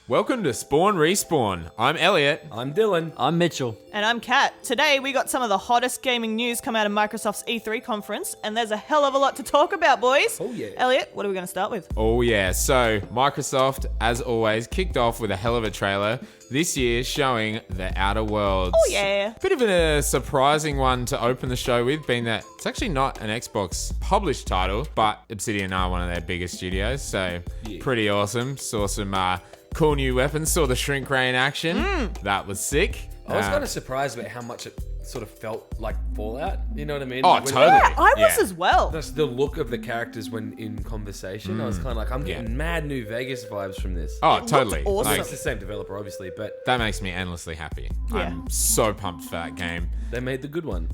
Welcome to Spawn Respawn. I'm Elliot. I'm Dylan. I'm Mitchell. And I'm Kat. Today we got some of the hottest gaming news come out of Microsoft's E3 conference, and there's a hell of a lot to talk about, boys. Oh, yeah. Elliot, what are we going to start with? Oh yeah, so Microsoft, as always, kicked off with a hell of a trailer this year showing The Outer Worlds. Oh yeah. Bit of a surprising one to open the show with, being that it's actually not an Xbox published title, but Obsidian are one of their biggest studios, so pretty awesome. Saw some cool new weapons, saw the shrink ray in action. That was sick. I was kind of surprised about how much it sort of felt like Fallout. You know what I mean? Oh, Like, when- totally. Yeah, I was Yeah. as well. That's the look of the characters when in conversation. I was kind of like, I'm getting mad New Vegas vibes from this. Oh, It looked totally. awesome. Like, It's the same developer, obviously, but that makes me endlessly happy. Yeah. I'm so pumped for that game. they made the good one.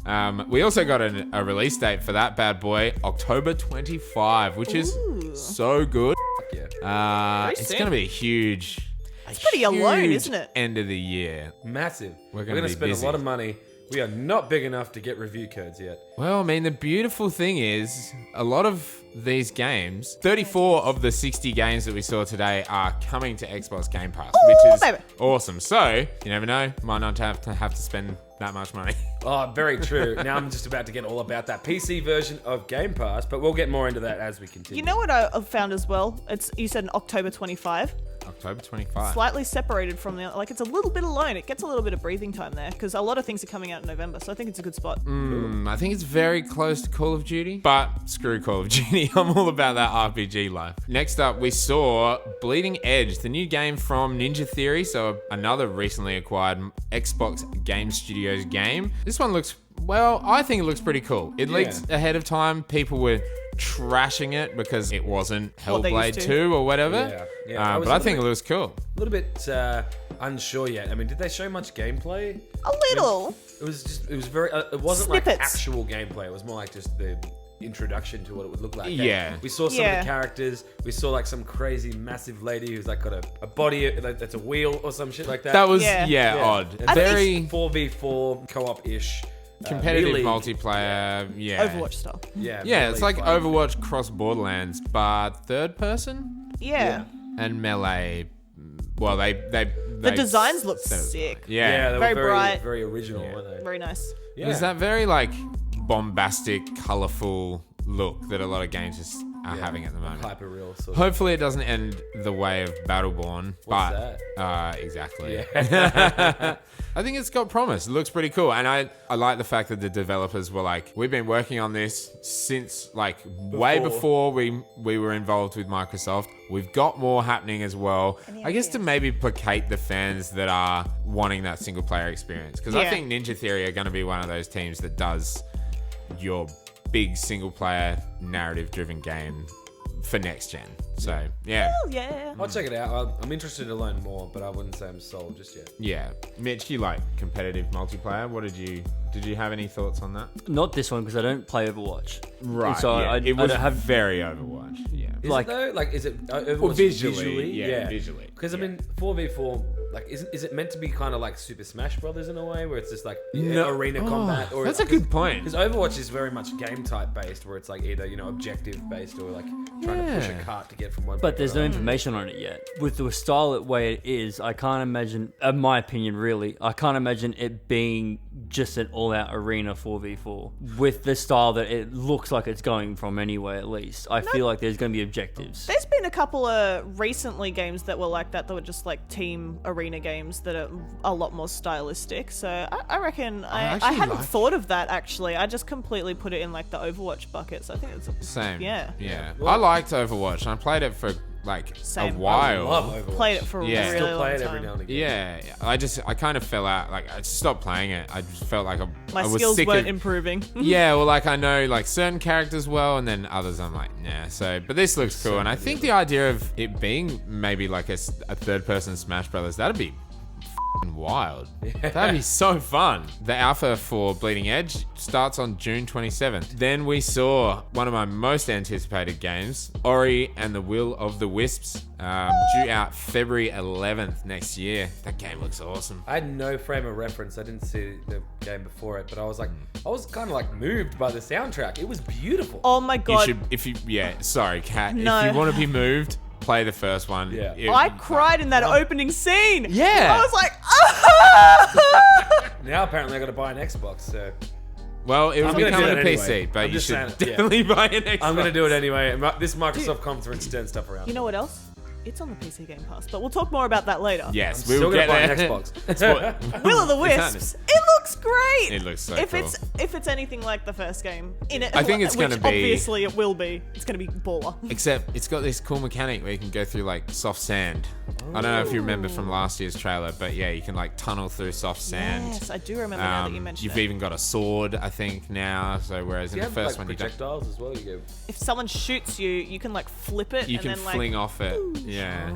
We also got a release date for that bad boy, October 25, which is so good. Yeah. It's soon. going to be a huge. It's pretty alone, isn't it? End of the year. Massive. We're We're gonna going to be spend busy. a lot of money. We are not big enough to get review codes yet. Well, I mean, the beautiful thing is a lot of these games, 34 of the 60 games that we saw today are coming to Xbox Game Pass, which is baby. awesome. So, you never know, might not have to spend that much money. Oh, very true. Now I'm just about to get all about that PC version of Game Pass, but we'll get more into that as we continue. You know what I've found as well? You said October 25. October 25. Slightly separated from the, like, it's a little bit alone. It gets a little bit of breathing time there because a lot of things are coming out in November, so I think it's a good spot. I think it's very close to Call of Duty, but screw Call of Duty. I'm all about that RPG life. Next up, we saw Bleeding Edge, the new game from Ninja Theory, so another recently acquired Xbox Game Studios game. This one looks, well, I think it looks pretty cool. It leaked ahead of time. People were trashing it because it wasn't What they Hellblade used to. 2 or whatever. Yeah. But I think it looks cool. A little bit unsure yet. I mean, did they show much gameplay? A little. It was very. It wasn't like Snippets. actual gameplay. It was more like just the introduction to what it would look like. Yeah. We saw some of Yeah. the characters. We saw like some crazy massive lady who's like got a body like that's a wheel or some shit like that. That was, Yeah. odd. And Very 4v4 co-op-ish. competitive melee. multiplayer. Yeah. Overwatch style. Yeah. Yeah, it's melee like fighting. Overwatch cross Borderlands, but third person Yeah. and melee. Well, they The designs look said it- sick. Yeah, Yeah. they Very were bright. very original, weren't they? Very nice. Yeah. There's that very like bombastic, colorful look that a lot of games just are having at the moment. Hyper real sort of. Hopefully, it doesn't end the way of Battleborn. What's but exactly. Yeah. I think it's got promise. It looks pretty cool, and I like the fact that the developers were like, we've been working on this since like way before we were involved with Microsoft. We've got more happening as well. I guess to maybe placate the fans that are wanting that single player experience, because I Yeah. think Ninja Theory are going to be one of those teams that does your big single player narrative driven game for next gen. So yeah. Oh, yeah. I'll check it out. I'm interested to learn more, but I wouldn't say I'm sold just yet. Yeah. Mitch, you like competitive multiplayer. What did you have any thoughts on that? Not this one because I don't play Overwatch. Right. So yeah. I It was don't have. very Overwatch. Yeah. Is Like- it though? Like, is it Overwatch Well, visually, yeah, Yeah, visually, Because I yeah. mean, 4v4, like, is it meant to be kind of like Super Smash Brothers in a way, where it's just like arena combat? Or That's a good point. Because Overwatch is very much game type based, where it's like either objective based or like trying to push a Yeah. cart to get from one. But point there's to no another. information on it yet. With the style the way it is, I can't imagine, in my opinion really, I can't imagine it being just an all-out arena 4v4. With the style that it looks like it's going from anyway, at least. I feel like there's going to be objectives. There's been a couple of recently games that were like that were just like team arena games that are a lot more stylistic. So I reckon I actually hadn't like- thought of that actually. I just completely put it in like the Overwatch bucket. So I think it's Same. Yeah. Yeah. I liked Overwatch. And I played it for like Same. a while. I love Overwatch. played it for a Yeah. really Still long play it time. every now and again. Yeah, I kind of fell out. Like, I stopped playing it. I just felt like My I was skills sick weren't of, improving. Yeah, well, like I know like certain characters well, and then others I'm like, nah. So, but this looks cool, and I think the idea of it being maybe like a third-person Smash Brothers, that'd be f***ing wild. That'd be so fun. The alpha for Bleeding Edge starts on June 27th. Then we saw one of my most anticipated games, Ori and the Will of the Wisps, due out February 11th next year. That game looks awesome. I had no frame of reference. I didn't see the game before it, but I was kind of like moved by the soundtrack. It was beautiful. Oh my god. Sorry, Kat. No. If you want to be moved, play the first one. Yeah. I cried in that opening scene. Yeah. I was like, ah! Now apparently I got to buy an Xbox. So Well, it will I'm gonna become do a that PC, anyway. but I'm you just should saying it, yeah. definitely buy an Xbox. I'm gonna do it anyway. This Microsoft conference turned stuff around. You know what else? It's on the PC Game Pass, but we'll talk more about that later. Yes, I'm we still will get gonna buy there. an Xbox. It's what- Will of the Exactly. Wisps. It looks great. It looks so if cool. it's anything like the first game, in it, I think it's which gonna be- obviously it will be. It's gonna be baller. Except it's got this cool mechanic where you can go through like soft sand. I don't know if you remember from last year's trailer, but yeah, you can like tunnel through soft sand. Yes, I do remember now that you mentioned You've it. even got a sword, I think, now. So whereas in You the have first like one you don't, projectiles as well. You go. If someone shoots you, you can like flip it you and can then fling like. off it. Yeah.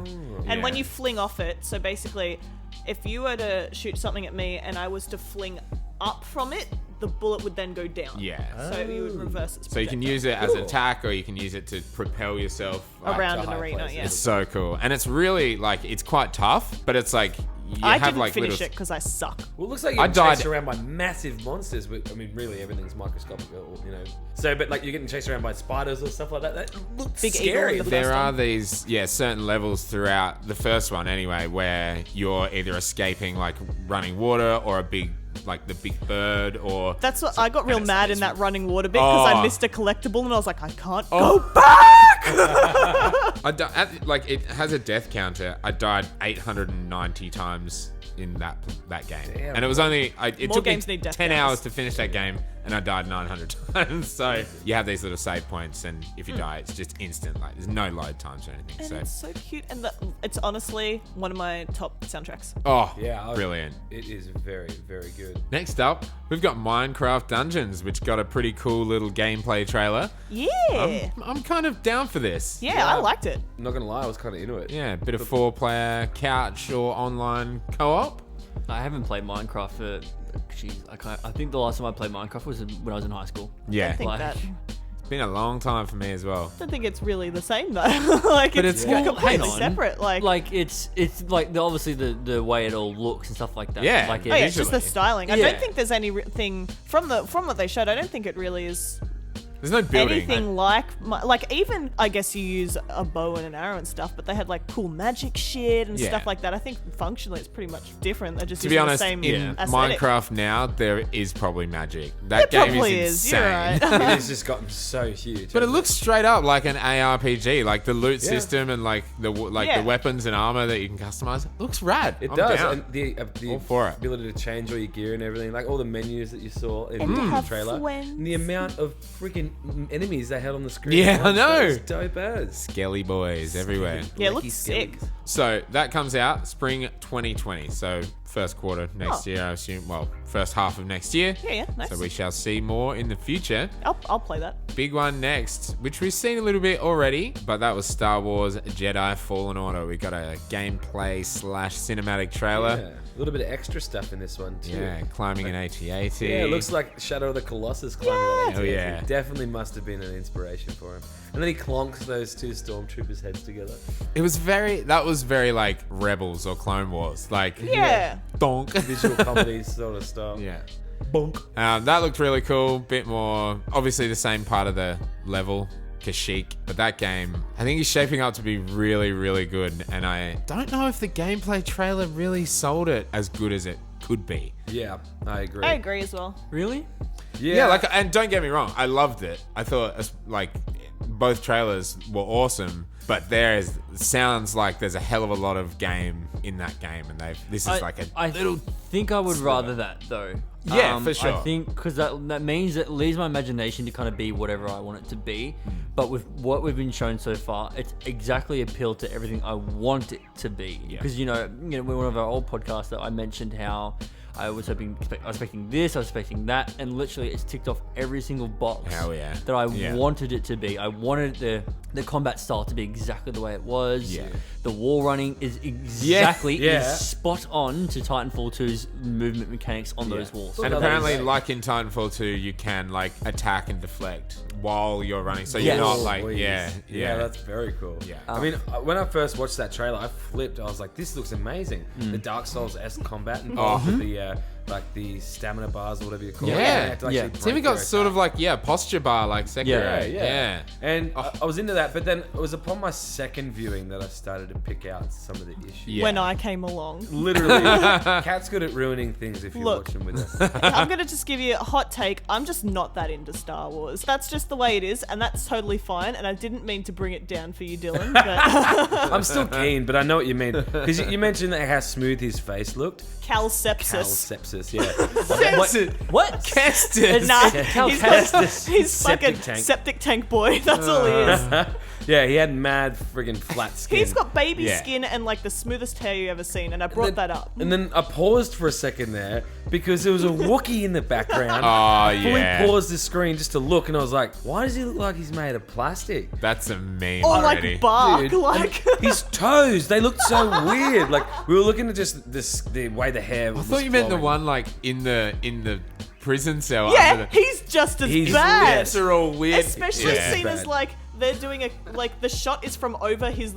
And when Yeah. you fling off it, so basically, if you were to shoot something at me and I was to fling up from it, the bullet would then go down. Yeah. So you would reverse its So you can projectile. use it as an attack, or you can use it to propel yourself like, around to an high arena. places. Yeah. It's so cool, and it's really like it's quite tough, but it's like you I have didn't like finish little. it because I suck. Well, it looks like you're I getting chased died- around by massive monsters. I mean, really, everything's microscopic, you know. So, but like you're getting chased around by spiders or stuff like that. That looks Big eagle scary. with the There first are one. these certain levels throughout the first one anyway, where you're either escaping like running water or the big bird or. That's what I got real and mad it's- in that running water bit because I Oh. missed a collectible and I was like, I can't Oh. go back. Like it has a death counter. I died 890 times in that game, Damn. and it was only it More took me games need death 10 counters. hours to finish that game, and I died 900 times. So you have these little save points, and if you die, it's just instant. Like there's no load times or anything. And So it's so cute, and it's honestly one of my top soundtracks. oh Yeah, brilliant. It is very, very good. Next up, we've got Minecraft Dungeons, which got a pretty cool little gameplay trailer. Yeah, I'm kind of down for this. yeah, I liked it. I'm not gonna lie, I was kind of into it. Yeah, a bit of 4-player couch or online co-op. I haven't played Minecraft for. Jeez, I think the last time I played Minecraft was when I was in high school. Yeah, I think Like- that. it's been a long time for me as well. I don't think it's really the same though. Like But it's it's- completely hang on. separate. Like it's like obviously the way it all looks and stuff like that. Yeah. like oh yeah, it's just the visually. styling. I Yeah. don't think there's anything from what they showed. I don't think it really is There's no building. anything like even I guess you use a bow and an arrow and stuff, but they had like cool magic shit and Yeah. stuff like that. I think functionally it's pretty much different. They're just To be using honest, the same in aesthetic. Minecraft now, there is probably magic. That There game probably is is, you're insane. right. It has just gotten so huge. But it looks straight up like an ARPG, like the loot Yeah. system and like the Yeah. weapons and armor that you can customize. It looks rad. It I'm does, down. and the All for it. ability to change all your gear and everything, like all the menus that you saw in And to the have trailer, friends. and the amount of freaking enemies they had on the screen. Yeah, at I once, know. that was dope as. Skelly boys everywhere. Yeah, it Lecky looks sick. skellies. So that comes out spring 2020. So first quarter next Oh. year, I assume. Well, first half of next year. Yeah, nice. So we shall see more in the future. I'll play that. Big one next, which we've seen a little bit already, but that was Star Wars Jedi Fallen Order. We got a gameplay / cinematic trailer. Yeah, a little bit of extra stuff in this one too. Yeah, climbing an AT-AT. Yeah, it looks like Shadow of the Colossus climbing that Oh, AT-AT. yeah. Definitely must have been an inspiration for him. And then he clonks those two stormtroopers' heads together. That was very like Rebels or Clone Wars. Like, Yeah. donk. Visual comedy sort of style. Yeah. Bonk. That looked really cool. Bit more, obviously the same part of the level, Kashyyyk. But that game, I think is shaping up to be really, really good. And I don't know if the gameplay trailer really sold it as good as it could be. Yeah, I agree. I agree as well. Really? Yeah, like, and don't get me wrong, I loved it. I thought like both trailers were awesome, but sounds like there's a hell of a lot of game in that game, and this is like a I little. think I would rather that though. Yeah, for sure. I think because that means it leaves my imagination to kind of be whatever I want it to be. But with what we've been shown so far, it's exactly appealed to everything I want it to be. Because you know, one of our old podcasts that I mentioned how I was expecting this, I was expecting that, and literally it's ticked off every single box Hell yeah. that I Yeah. wanted it to be. I wanted the combat style to be exactly the way it was. Yeah. The wall running is exactly Yeah. is spot on to Titanfall 2's movement mechanics on those walls. Well, And that apparently, is- like in Titanfall 2, you can like attack and deflect while you're running, so Yes. you're not like Please. yeah. that's very cool. Yeah. I mean, when I first watched that trailer, I flipped. I was like, "This looks amazing." The Dark Souls-esque combat involved with the like the stamina bars or whatever you call it. Yeah. You have to actually Yeah. break It's even their got sort of attack. like, posture bar like Sekiro. Yeah. And I was into that, but then it was upon my second viewing that I started to pick out some of the issues. Yeah. When I came along. Literally, Cat's good at ruining things if you're Look. watching with us. I'm going to just give you a hot take. I'm just not that into Star Wars. That's just the way it is, and that's totally fine. And I didn't mean to bring it down for you, Dylan. But I'm still keen, but I know what you mean. Because you mentioned that how smooth his face looked. Calcepsis. Sepsis, yeah. What? Kestis. Nah, Cal he's got, Kestis. he's Septic fucking tank. septic tank boy. That's all he is. Yeah, he had mad friggin' flat skin. He's got baby Yeah. skin and like the smoothest hair you ever seen, and I brought that up. And then I paused for a second there because there was a Wookiee in the background. Oh, Fully yeah. paused the screen just to look, and I was like, why does he look like he's made of plastic? That's a meme Or already. like bark, Dude, like. his toes, they looked so weird. Like, we were looking at just the way the hair I thought you meant the one like in the prison cell. Yeah, under the, he's just as He's- bad. Lips are all weird. Especially Yeah. seen as Bad. like they're doing a like the shot is from over his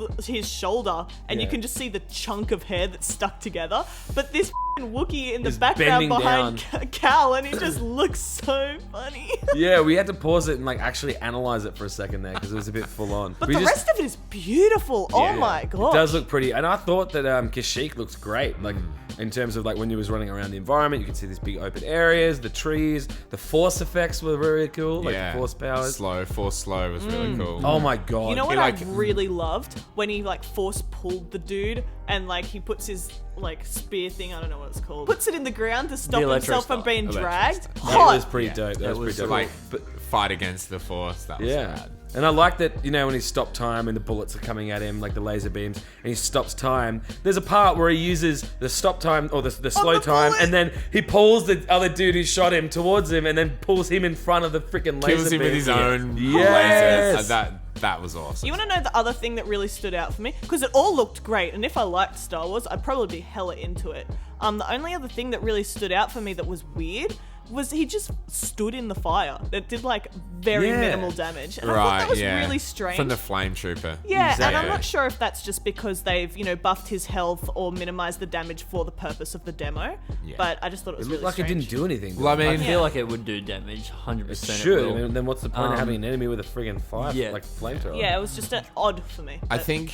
shoulder, and you Yeah. can just see the chunk of hair that's stuck together. But this f***ing Wookiee in the Is background bending behind down. Cal, and he just looks so funny. Yeah, we had to pause it and like actually analyze it for a second there because it was a bit full on. But we the rest of it is beautiful. Oh my god! It does look pretty, and I thought that Kashyyyk looks great. Like in terms of like when you was running around the environment, you could see these big open areas, the trees, the force effects were very cool, like the force powers. Force slow was really cool. Oh my god! You know what He, like- I really loved when he like force pulled the dude and like he puts his like spear thing, I don't know what it's called, puts it in the ground to stop electro himself from style. being Electro dragged. style. That Hot. was pretty dope. That was pretty dope. Like, but fight against the force. That was yeah. rad. And I like that, you know, when he stopped time and the bullets are coming at him, like the laser beams, and he stops time. There's a part where he uses the stop time or the slow the time, bullet! and then he pulls the other dude who shot him towards him, and then pulls him in front of the freaking laser Kills him with beam. his own Yes! lasers. That was awesome. You want to know the other thing that really stood out for me? Because it all looked great, and if I liked Star Wars, I'd probably be hella into it. The only other thing that really stood out for me that was weird was he just stood in the fire. It did like very Yeah. minimal damage, and I thought Right, that was yeah. really strange. From the flame trooper. Yeah, and I'm Exactly. not sure if that's just because they've, buffed his health or minimized the damage for the purpose of the demo. Yeah. But I just thought it It was looked really like it strange. didn't do anything. Well, I mean, I feel like it would do damage, 100%. it It should. will. I mean, then what's the point of having an enemy with a friggin' fire, Yeah. like flamethrower? Yeah, it was just odd for me. I But- think,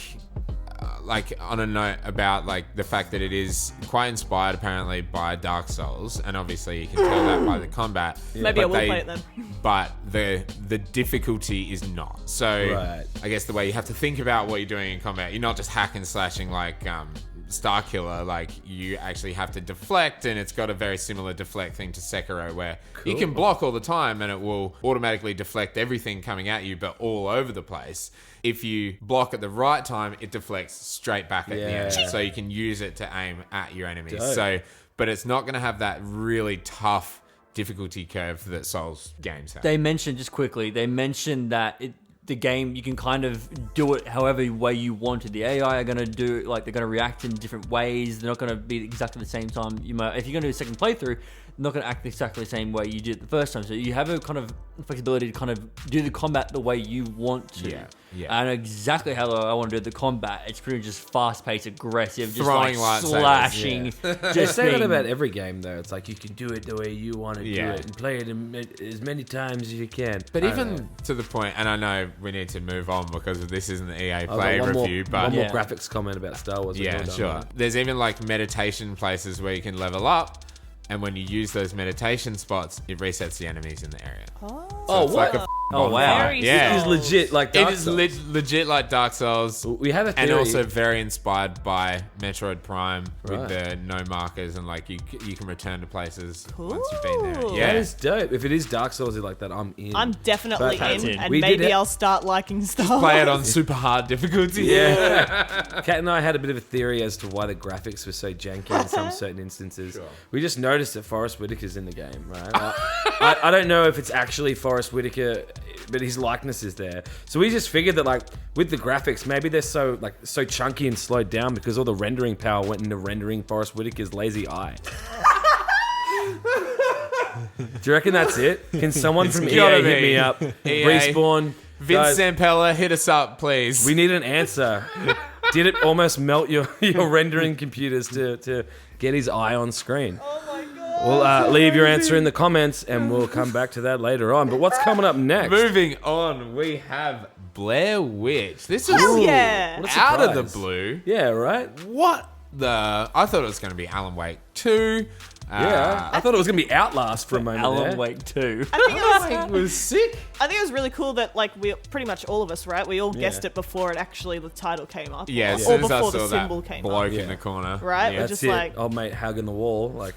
like, on a note about like the fact that it is quite inspired apparently by Dark Souls, and obviously you can tell that by the combat. Maybe I but will play it then. But the difficulty is not. So Right. I guess the way you have to think about what you're doing in combat, you're not just hack and slashing like Star Killer. Like you actually have to deflect, and it's got a very similar deflect thing to Sekiro, where you can block all the time and it will automatically deflect everything coming at you, but all over the place. If you block at the right time, it deflects straight back at the Yeah. enemy, so you can use it to aim at your enemies. Dope. So, but it's not going to have that really tough difficulty curve that Souls games have. They mentioned, just quickly, that the game, you can kind of do it however way you want it. The AI are going to do, like, they're going to react in different ways. They're not going to be exactly the same time. If you're going to do a second playthrough, they're not going to act exactly the same way you did the first time. So you have a kind of flexibility to kind of do the combat the way you want to. Yeah. I know exactly how I want to do the combat. It's pretty just fast-paced, aggressive, just Throwing like lightsabers, slashing. They Just say that being- about every game, though. It's like you can do it the way you want to do Yeah. it and play it as many times as you can. But I don't know. even to the point, and I know we need to move on because this isn't the EA I've got Play one review, more, but one more Yeah. graphics comment about Star Wars. when yeah, you're done sure. with it. There's even like meditation places where you can level up, and when you use those meditation spots, it resets the enemies in the area. Oh, It's what? like a Oh, wow. Very Yeah. It is legit like Dark It is Souls. legit like Dark Souls. We have a theory. And also very inspired by Metroid Prime Right. with the no markers, and like you can return to places once you've been there. Cool. Yeah, That is dope. If it is Dark Souls like that, I'm in. I'm definitely But- in, and We did maybe it- I'll start liking Star Wars. play it on super hard difficulty. Yeah. Kat and I had a bit of a theory as to why the graphics were so janky in some certain instances. We just noticed that Forrest Whitaker's in the game, right? I don't know if it's actually Forrest Whitaker, but his likeness is there. So we just figured that, like, with the graphics, maybe they're so chunky and slowed down because all the rendering power went into rendering Forrest Whitaker's lazy eye. Do you reckon that's it? Can someone from EA gotta hit be. me up? EA. Respawn. Vince Guys, Zampella, hit us up, please. we need an answer. Did it almost melt your rendering computers to get his eye on screen? Oh my god. Well, leave your answer in the comments, and we'll come back to that later on. But what's coming up next? Moving on, we have Blair Witch. This is Hell yeah. What a out of the surprise. blue. Yeah, right? What the? I thought it was going to be Alan Wake 2. Yeah. I thought it was going to be Outlast for a moment Alan there. Wake 2. I think it was. It was sick. I think it was really cool that like we pretty much all of us, right? We all guessed it before it actually the title came up. Yeah, as or soon as I before saw the symbol that came bloke up. in the corner. Right? Yeah. We're That's just it. like Old mate hugging the wall. Like,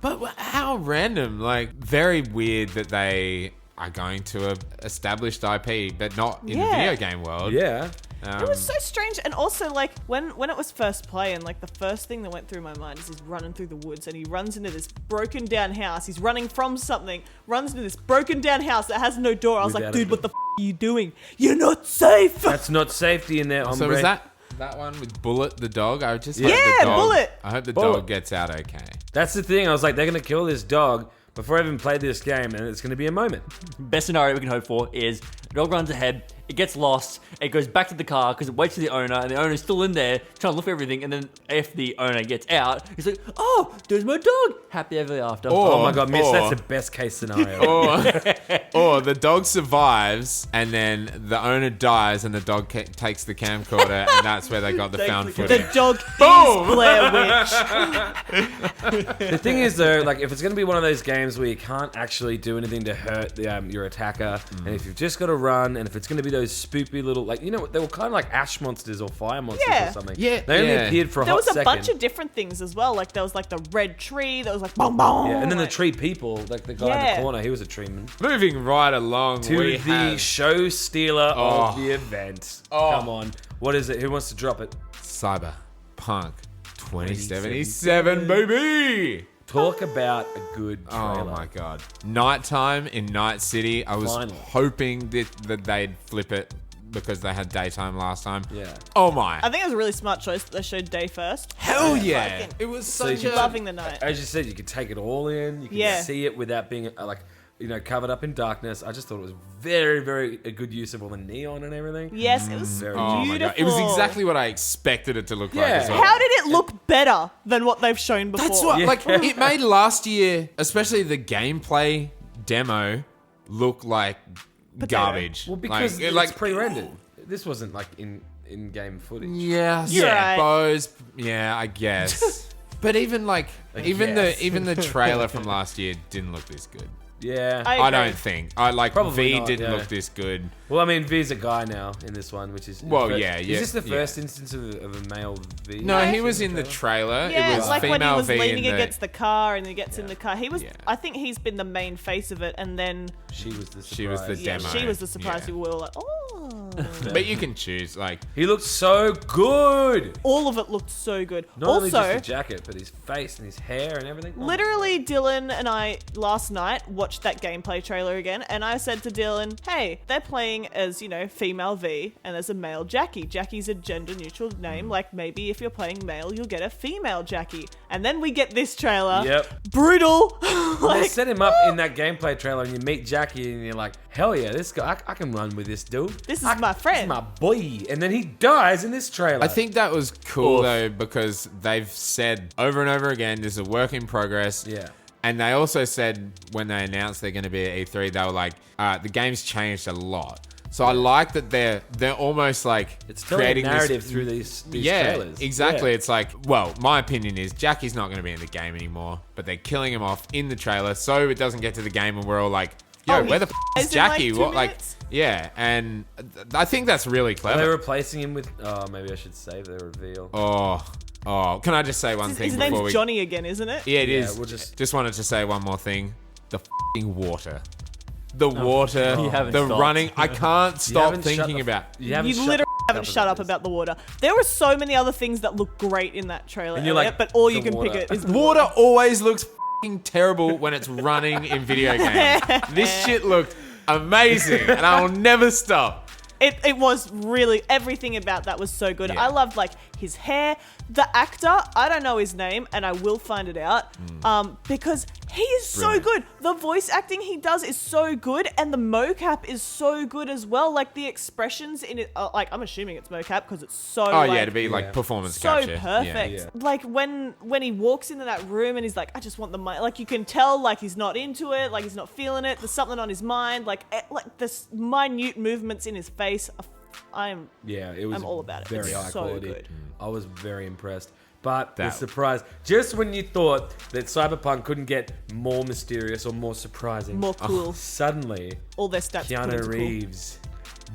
But how random. Like, very weird that they are going to a established IP, but not in the Yeah. video game world. yeah. it was so strange, and also like when it was first playing, like the first thing that went through my mind is he's running through the woods and he runs into this broken down house. He's running from something, runs into this broken down house that has no door. I was Without like, a dude, what door. the are you doing? You're not safe. That's not safety in there, hombre. So was that one with Bullet the dog? I just hope Yeah, the dog, Bullet. I hope the Bullet. dog gets out okay. That's the thing. I was like, they're going to kill this dog before I even played this game, and it's going to be a moment. Best scenario we can hope for is the dog runs ahead, it gets lost, it goes back to the car because it waits for the owner, and the owner's still in there trying to look for everything, and then if the owner gets out, he's like, oh, there's my dog. Happy ever after. Oh my god, Miss, or- that's the best case scenario. Or the dog survives and then the owner dies and the dog takes the camcorder and that's where they got the found The footage. dog Boom. is Blair Witch. The thing is, though, like if it's going to be one of those games where you can't actually do anything to hurt your attacker, and if you've just got to run, and if it's going to be those spoopy little, like, you know, they were kind of like ash monsters or fire monsters Yeah. or something. Yeah, They only yeah. appeared for a There hot was a second. bunch of different things as well. Like there was like the red tree. There was like boom boom. Yeah, and then the like- tree people, like the guy in Yeah. the corner, he was a treeman. Moving right along, To we the have show stealer Oh. of the event. Oh. Come on. What is it? Who wants to drop it? Cyberpunk 2077, baby! Talk about a good trailer. Oh my god. Nighttime in Night City. I was Finally. hoping that they'd flip it because they had daytime last time. Yeah. Oh my. I think it was a really smart choice that they showed day first. Hell yeah. Fucking It was So such you a... loving the night. As you said, you could take it all in. You can Yeah. see it without being like, you know, covered up in darkness. I just thought it was very, very a good use of all the neon and everything. Yes, it was Very Oh my beautiful. god. It was exactly what I expected it to look like Yeah. as well. How did it look better than what they've shown before? That's what, Yeah. like, it made last year, especially the gameplay demo, look like garbage. Well, because like, it's like pre-rendered. This wasn't like in-game footage. Yeah, You're right. suppose. Yeah, I guess. But even like, even guess. the trailer from last year didn't look this good. Yeah. I I agree. don't think. I like Probably V not, didn't yeah. look this good. Well, I mean, V's a guy now in this one, which is Well, is yeah, yeah, this the yeah. first instance of a male V? No, No. he was in the trailer. Yeah, it was like female when he was V leaning in the, against the car and he gets in the car. He was. Yeah. I think he's been the main face of it, and then She was the surprise. She was the yeah, demo. she was the surprise. Yeah. We were all like, oh. But you can choose. Like, He looked so good. All of it looked so good. Not only just Also, the jacket, but his face and his hair and everything. Oh my literally, Dylan and I last night watched that gameplay trailer again, and I said to Dylan, "Hey, they're playing as, you know, female V, and there's a male Jackie. Jackie's a gender-neutral name. Like maybe if you're playing male, you'll get a female Jackie." And then we get this trailer. Yep. Brutal. They like, set him up in that gameplay trailer, and you meet Jackie, and you're like, "Hell yeah, this guy! I can run with this dude. This is I- my friend." This is my boy." And then he dies in this trailer. I think that was cool Oof. though because they've said over and over again, this is a work in progress. Yeah. And they also said when they announced they're going to be at E3, they were like, the game's changed a lot. So I like that they're almost like it's telling a creating narrative this, through these yeah, trailers. exactly. Yeah. It's like, well, my opinion is Jackie's not going to be in the game anymore, but they're killing him off in the trailer so it doesn't get to the game and we're all like, yo, Oh, where the he is dies in, like, Jackie? 2 What, like, minutes? yeah, and I think that's really Are clever. they replacing him with? Oh, maybe I should save the reveal. Oh, can I just say one his, thing his before name's we? Johnny again, isn't it? Yeah, it Yeah, is. we'll just- wanted to say one more thing. The f***ing water. The water. You haven't the stopped. running. I can't stop haven't shut thinking the- about. You haven't You shut literally the haven't fuck shut up this. about the water. There were so many other things that look great in that trailer, And you're Elliot, like, but all you the can water. pick it is Water always looks f***ing terrible when it's running in video games. This shit looked amazing, and I will never stop. It was really, everything about that was so good. Yeah. I loved like his hair, the actor, I don't know his name and I will find it out because He is so Brilliant. good. The voice acting he does is so good, and the mocap is so good as well. Like the expressions in it, like I'm assuming it's mocap because it's so. Oh like, yeah, to be like Yeah. performance so capture. perfect. Yeah. Like when he walks into that room and he's like, I just want the money. Like you can tell, like he's not into it, like he's not feeling it. There's something on his mind. Like this minute movements in his face. I'm Yeah, it was I'm all about it. very It's high so quality. good. I was very impressed. But the That- surprise, just when you thought that Cyberpunk couldn't get more mysterious or more surprising, More cool. suddenly All their stats. Keanu points are cool. Reeves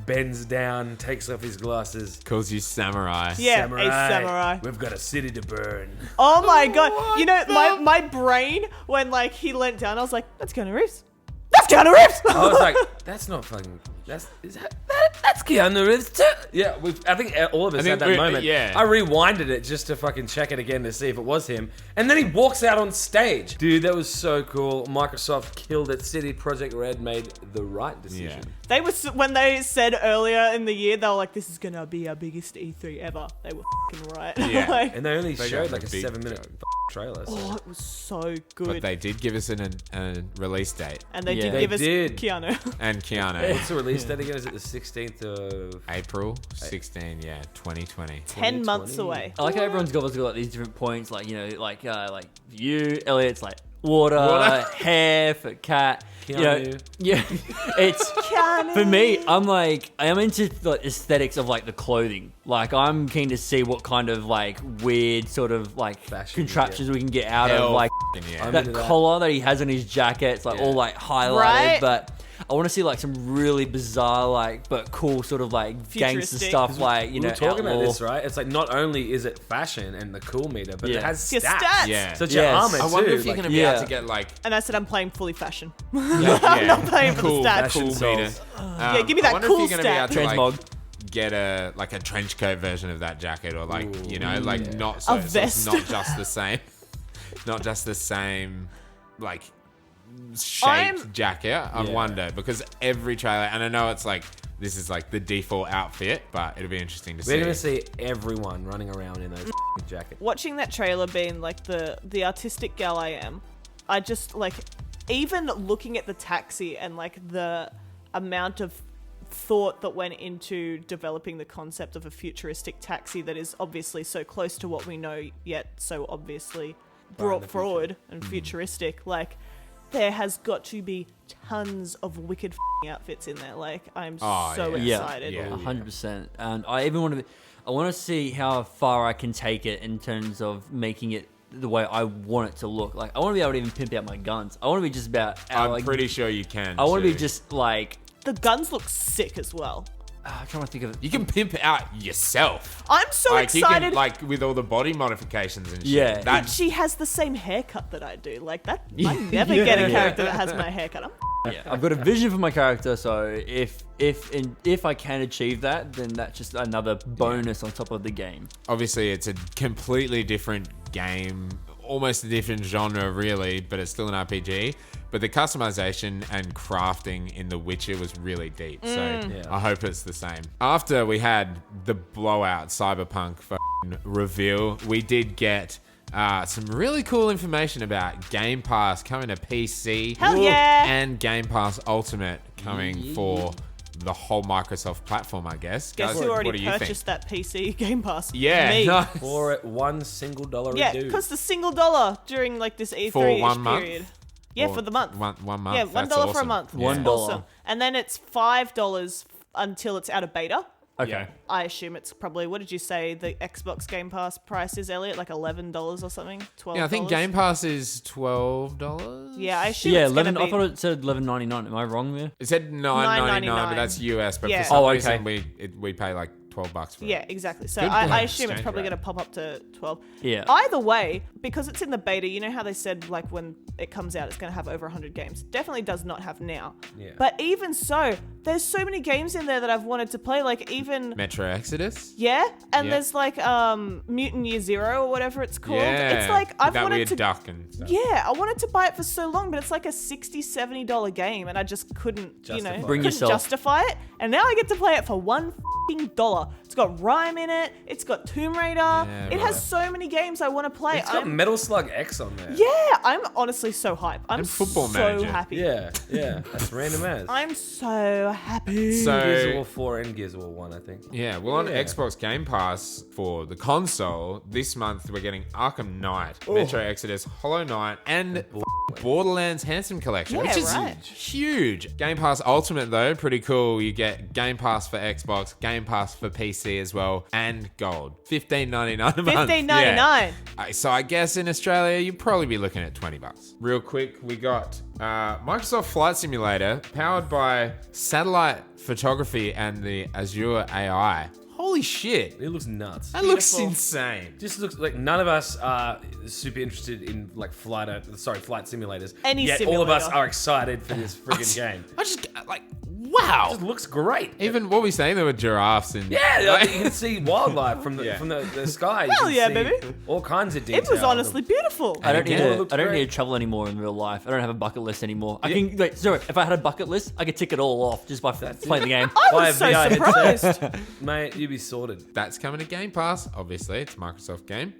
bends down, takes off his glasses. Calls you samurai. Yeah, a samurai. We've got a city to burn. Oh my god! You know, my brain when like he leant down, I was like, "That's Keanu Reeves. That's Keanu Reeves." I was like, that's not fucking. That's Keanu Reeves too. Yeah, I think all of us I think had that we- moment. yeah. I rewinded it just to fucking check it again to see if it was him, and then he walks out on stage. Dude, that was so cool. Microsoft killed it. CD Projekt Red made the right decision. Yeah. They were when they said earlier in the year they were like, "This is gonna be our biggest E3 ever." They were fucking right. Yeah. Like, And they only They showed got like a a big 7-minute joke. trailer. So. oh, it was so good. But they did give us a release date. and they Yeah. did They give us did. Keanu. And Keanu. What's the release date again? Is it the 16th of... April 16, 2020. 10 months 2020. away. I like how everyone's got like these different points, like like you, Elliot's like water, hair for cat. You know, Keanu. yeah, it's Keanu. for me. I'm like I am into the aesthetics of like the clothing. Like I'm keen to see what kind of like weird sort of like Fashion you contraptions we can get out Hell of like f***ing yeah. I'm that into that. collar that he has on his jacket. It's like Yeah. all like highlighted, Right? but. I want to see like some really bizarre, like, but cool sort of like gangster Futuristic. stuff, like We were talking outlaw. about this, right? It's like not only is it fashion and the cool meter, but Yeah. it has Your stats. stats. Yeah. So it's Yes. your armor I wonder too. if you're like- going to be yeah. able to get like And I said I'm playing fully fashion. I'm not paying for the stats. cool Fashion meter. souls. Yeah, give me that I wonder cool if you're gonna be able stat. to, like, Transmog. get a trench coat version of that jacket, or like like yeah. not so, A so it's vest. not just the same, not just the same like shaped I'm- jacket. I Yeah. wonder, because every trailer, and I know it's like this is like the default outfit, but it'll be interesting to see. We're gonna see everyone running around in those jackets. Watching that trailer being like the artistic gal I am, I just like even looking at the taxi and like the amount of thought that went into developing the concept of a futuristic taxi that is obviously so close to what we know yet so obviously brought the future. forward and futuristic. Like there has got to be tons of wicked outfits in there. Like I'm Oh, so yeah. excited. Yeah. 100%. And I even want to. I want to see how far I can take it in terms of making it the way I want it to look. Like I want to be able to even pimp out my guns. I want to be just about. I'm like, pretty sure you can. I want to be too. just like. The guns look sick as well. I'm trying to think of. You can pimp out yourself. I'm so Like you excited. can, like with all the body modifications and shit. Yeah. that That she has the same haircut that I do. Like that, I never get a character that has my haircut. Yeah, I've got a vision for my character, so if I can achieve that, then that's just another bonus on top of the game. obviously it's a completely different game, almost a different genre really, but it's still an RPG. But the customization and crafting in The Witcher was really deep, so Yeah. I hope it's the same. After we had the blowout Cyberpunk reveal, we did get some really cool information about Game Pass coming to PC. Hell yeah! And Game Pass Ultimate coming for the whole Microsoft platform, I guess. Guess Guys, who what already do you think? purchased that PC Game Pass? Yeah, Me. nice. For it, $1 Yeah, a dude. because the single dollar during like this E3 For 1 month? period. Yeah, Or for the month. One month. Yeah, That's $1 for a awesome. month. Yeah. $1. Awesome. And then it's $5 until it's out of beta. Okay. Yeah. I assume it's probably, what did you say the Xbox Game Pass price is, Elliot? Like $11 or something? $12? Yeah, I think Game Pass is $12. Yeah, I assume Yeah, it's gonna 11. I be... thought it said $11.99. Am I wrong there? It said $9.99, but $9.99. that's US. But Yeah. for some Oh, reason okay. we pay like $12 for Yeah, it. exactly. So Good I point. assume it's Exchange probably rate. going to pop up to 12. Yeah. Either way, because it's in the beta, you know how they said like when it comes out, it's going to have over 100 games. Definitely does not have now. Yeah. But even so, there's so many games in there that I've wanted to play. Like even Metro Exodus? yeah, and Yeah. there's like Mutant Year Zero or whatever it's called. Yeah. It's like With I've that wanted weird to. duck and stuff. Yeah, I wanted to buy it for so long, but it's like a $60-$70 game, and I just couldn't, Justify it. Bring couldn't yourself. justify it. And now I get to play it for $1 dollar. It's got Rhyme in it. It's got Tomb Raider. Yeah, it right. has so many games I want to play. It's got Metal Slug X on there. Yeah, I'm honestly so hyped. I'm And Football so Manager. happy. Yeah. That's random as. I'm so happy. So Gears of War 4 and Gears of War 1, I think. yeah, well on Yeah. Xbox Game Pass for the console this month we're getting Arkham Knight, Metro Exodus, Hollow Knight, and Borderlands Handsome Collection, Yeah, which is right. huge. Game Pass Ultimate though, pretty cool. You get Game Pass for Xbox, Game Pass for PC as well, and gold. $15.99 a month. $15.99. Yeah. So I guess in Australia you'd probably be looking at $20. Real quick, we got Microsoft Flight Simulator powered by satellite photography and the Azure AI. Holy shit. It looks nuts. That looks Beautiful. insane. Just looks like none of us are super interested in like flight simulators. Any yet all of us simulator. are excited for this friggin' game. I just like wow. It looks great. Even what were we saying? There were giraffes and Yeah, like- you can see wildlife from the Yeah. from the sky. You Hell can yeah, see baby. All kinds of detail. It was honestly beautiful. I don't, need again, it to, looks I don't great. need to travel anymore in real life. I don't have a bucket list anymore. I can wait. Sorry, if I had a bucket list, I could tick it all off just by playing the game. I Buy was a so VR surprised. headset. Mate, you'd be sorted. That's coming to Game Pass. Obviously, it's a Microsoft game.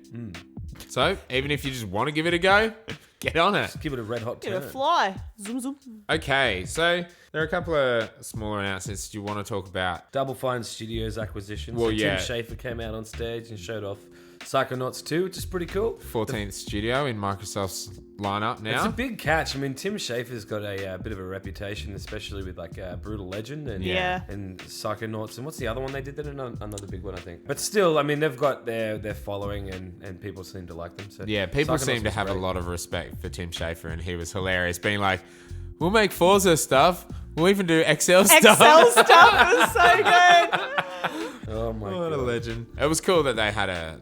So even if you just want to give it a go, get on it. Give it a red hot Get turn. a fly. Zoom zoom. Okay, so there are a couple of smaller announcements you want to talk about. Double Fine Studios acquisition. Well, so yeah. Tim Schafer came out on stage and showed off Psychonauts 2, which is pretty cool. 14th studio in Microsoft's lineup It's now. a big catch. I mean, Tim Schafer's got a bit of a reputation, especially with like Brutal Legend and Yeah. and Psychonauts. And what's the other one they did? That another big one, I think. But still, I mean, they've got their following and people seem to like them. So Yeah, people Psychonauts seem to was have a great. lot of respect for Tim Schafer, and he was hilarious, being like, "We'll make Forza stuff. We'll even do Excel stuff." Excel stuff was so good. Oh my What a god! legend! It was cool that they had a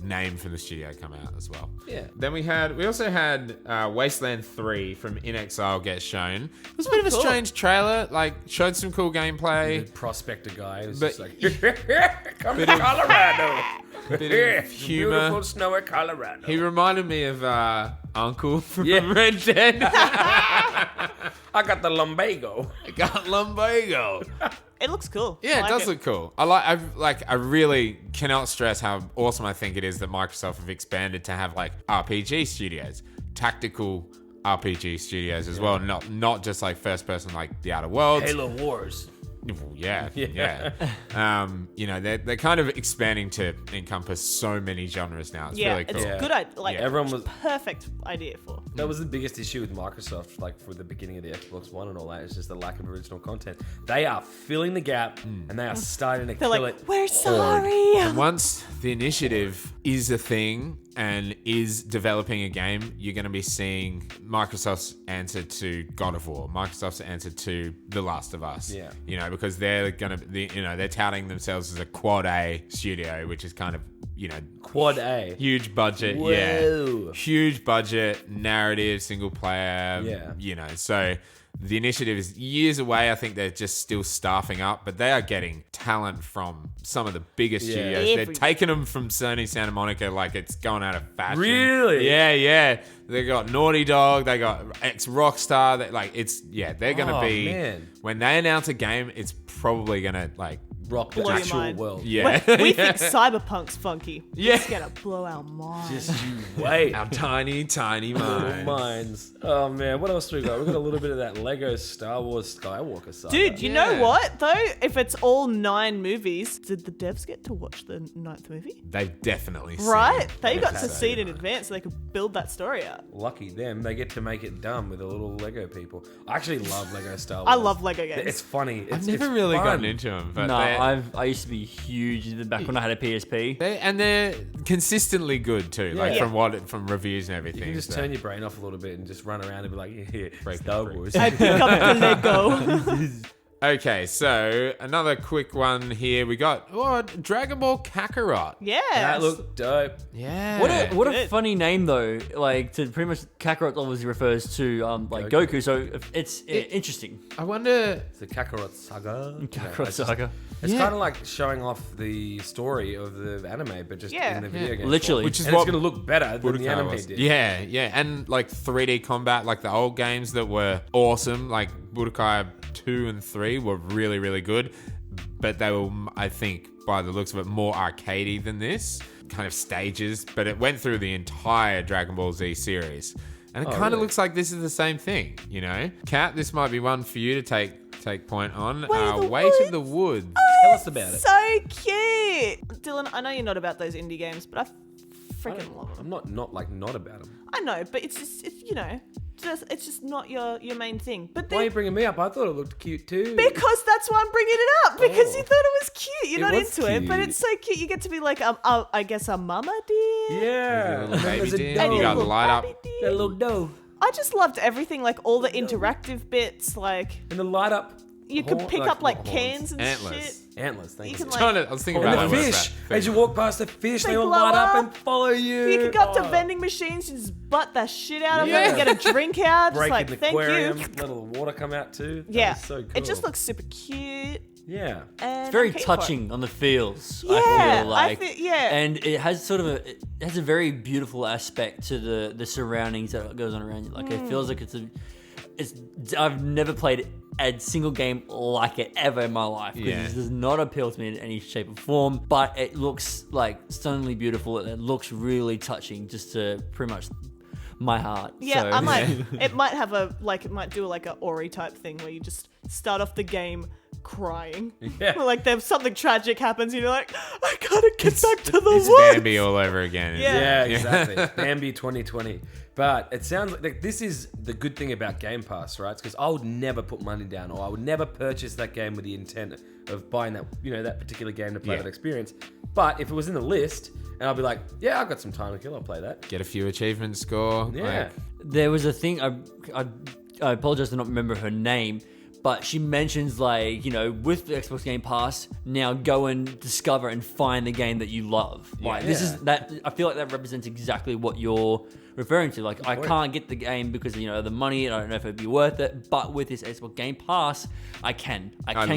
name for the studio come out as well. Yeah. Then we also had Wasteland 3 from In Exile get shown. It was a bit of a cool. strange trailer. Like showed some cool gameplay. The prospector guy was But- just like, "Come to Colorado, bit of humor. beautiful snowy Colorado." He reminded me of Uncle from Yeah. Red Dead. I got the lumbago. Got lumbago. It looks cool. Yeah, I it does like look cool. I really cannot stress how awesome I think it is that Microsoft have expanded to have like RPG studios, tactical RPG studios as well, not just like first person like the Outer Worlds. Halo Wars. Yeah, Yeah. yeah. They're kind of expanding to encompass so many genres now. It's Yeah, really cool. it's Yeah. good. Like Yeah. Everyone was. perfect idea for. That was the biggest issue with Microsoft, like for the beginning of the Xbox One and all that. It's just the lack of original content. They are filling the gap, and they are starting to They're kill like, it. we're hard. sorry. And once the initiative is a thing and is developing a game, you're going to be seeing Microsoft's answer to God of War, Microsoft's answer to The Last of Us. Yeah. You know, because they're going to be, they're touting themselves as a quad A studio, which is kind of, Quad A. huge budget. Whoa. Yeah. Huge budget, narrative, single player. Yeah. So the initiative is years away. I think they're just still staffing up, but they are getting talent from some of the biggest Yeah. studios. They're Every- taking them from Sony Santa Monica like it's going out of fashion. Really? Yeah, yeah. They got Naughty Dog. They got ex Rockstar. They're gonna Oh, be man. when they announce a game, it's probably gonna Rock the Blow your actual mind. world. yeah. We think Cyberpunk's funky. Yeah. It's gonna blow our mind. Just you wait. Our tiny, tiny Little minds. minds. Oh man, what else do we got? We got a little bit of that Lego Star Wars Skywalker saga. Dude, you Yeah. know what though? If it's all 9 movies, did the devs get to watch the 9th movie? They've definitely seen Right? it. They got to So, see it in advance so they could build that story out. Lucky them, they get to make it dumb with the little Lego people. I actually love Lego Star Wars. I love Lego games. It's funny. I've It's, never it's really fun. gotten into them, but No, they're, I used to be huge back when I had a PSP. they're consistently good too. Like Yeah. from reviews and everything. You can just so- turn your brain off a little bit and just run around and be like, yeah, Break Star the Wars. I pick up the Lego. Okay, so another quick one here. We got Dragon Ball Kakarot. Yeah. That looked dope. Yeah. What a Good. funny name though. Like to pretty much Kakarot obviously refers to Goku. So it's interesting. I wonder. It's the Kakarot Saga. Kakarot Saga. It's Yeah. kind of like showing off the story of the anime, but just Yeah. in the video game. Literally. form. Which is and what it's going to look better than the Budokai anime was. did. Yeah, yeah, and like 3D combat, like the old games that were awesome, like Budokai 2 and 3 were really, really good. but they were, I think, by the looks of it, more arcadey than this. Kind of stages, but it went through the entire Dragon Ball Z series. And it kind of really? looks like this is the same thing, you know? Kat, this might be one for you to take point on. the Way to the Woods. Tell us about it. So cute. Dylan, I know you're not about those indie games, but I freaking love them. I'm not about them. I know, but it's just, it's just not your main thing. But Why are then, you bringing me up? I thought it looked cute too. because that's why I'm bringing it up, because you thought it was cute. You're It not was into it, but cute. it's so cute. You get to be like, I guess a mama deer. Yeah. Little baby There's a deer. doe. You got light up. baby deer. That little doe. I just loved everything, like all the interactive bits, like And the light up. you could pick up like not horns. cans and Antlers. shit. Antlers, thank You you. can like, I was thinking about And that. the when I was fish. back. As you walk past the fish, They they all blow light up up. and follow you. you could go up to Oh. vending machines and just butt the shit out of Yeah. them and get a drink out. Just Break like, in the thank aquarium, you. let a little water come out too. That Yeah, was so cool. it just looks super cute. Yeah. And It's very I'm keen for it. touching on the feels. Yeah, I feel like, yeah. and it has sort of it has a very beautiful aspect to the surroundings that goes on around you. Like it feels like it's I've never played a single game like it ever in my life because Yeah. it does not appeal to me in any shape or form. But it looks like stunningly beautiful. It looks really touching, just to pretty much my heart. Yeah, So- I might. It might have it might do like a Ori type thing where you just start off the game crying. Yeah. Like there's something tragic happens, and you're like, I gotta get back to the It's woods. Bambi all over again. isn't Yeah. it? Yeah, exactly. Bambi 2020. But it sounds like this is the good thing about Game Pass, right? Because I would never put money down, or I would never purchase that game with the intent of buying that, that particular game to play Yeah. that experience. But if it was in the list, and I'll be like, yeah, I've got some time to kill, I'll play that. Get a few achievements score. Yeah. Like, There was a thing, I apologize to not remember her name, but she mentions like, with the Xbox Game Pass, now go and discover and find the game that you love. Like this is that, I feel like that represents exactly what you're referring to. Like I can't get the game because of the money, I don't know if it'd be worth it, but with this Xbox Game Pass, I can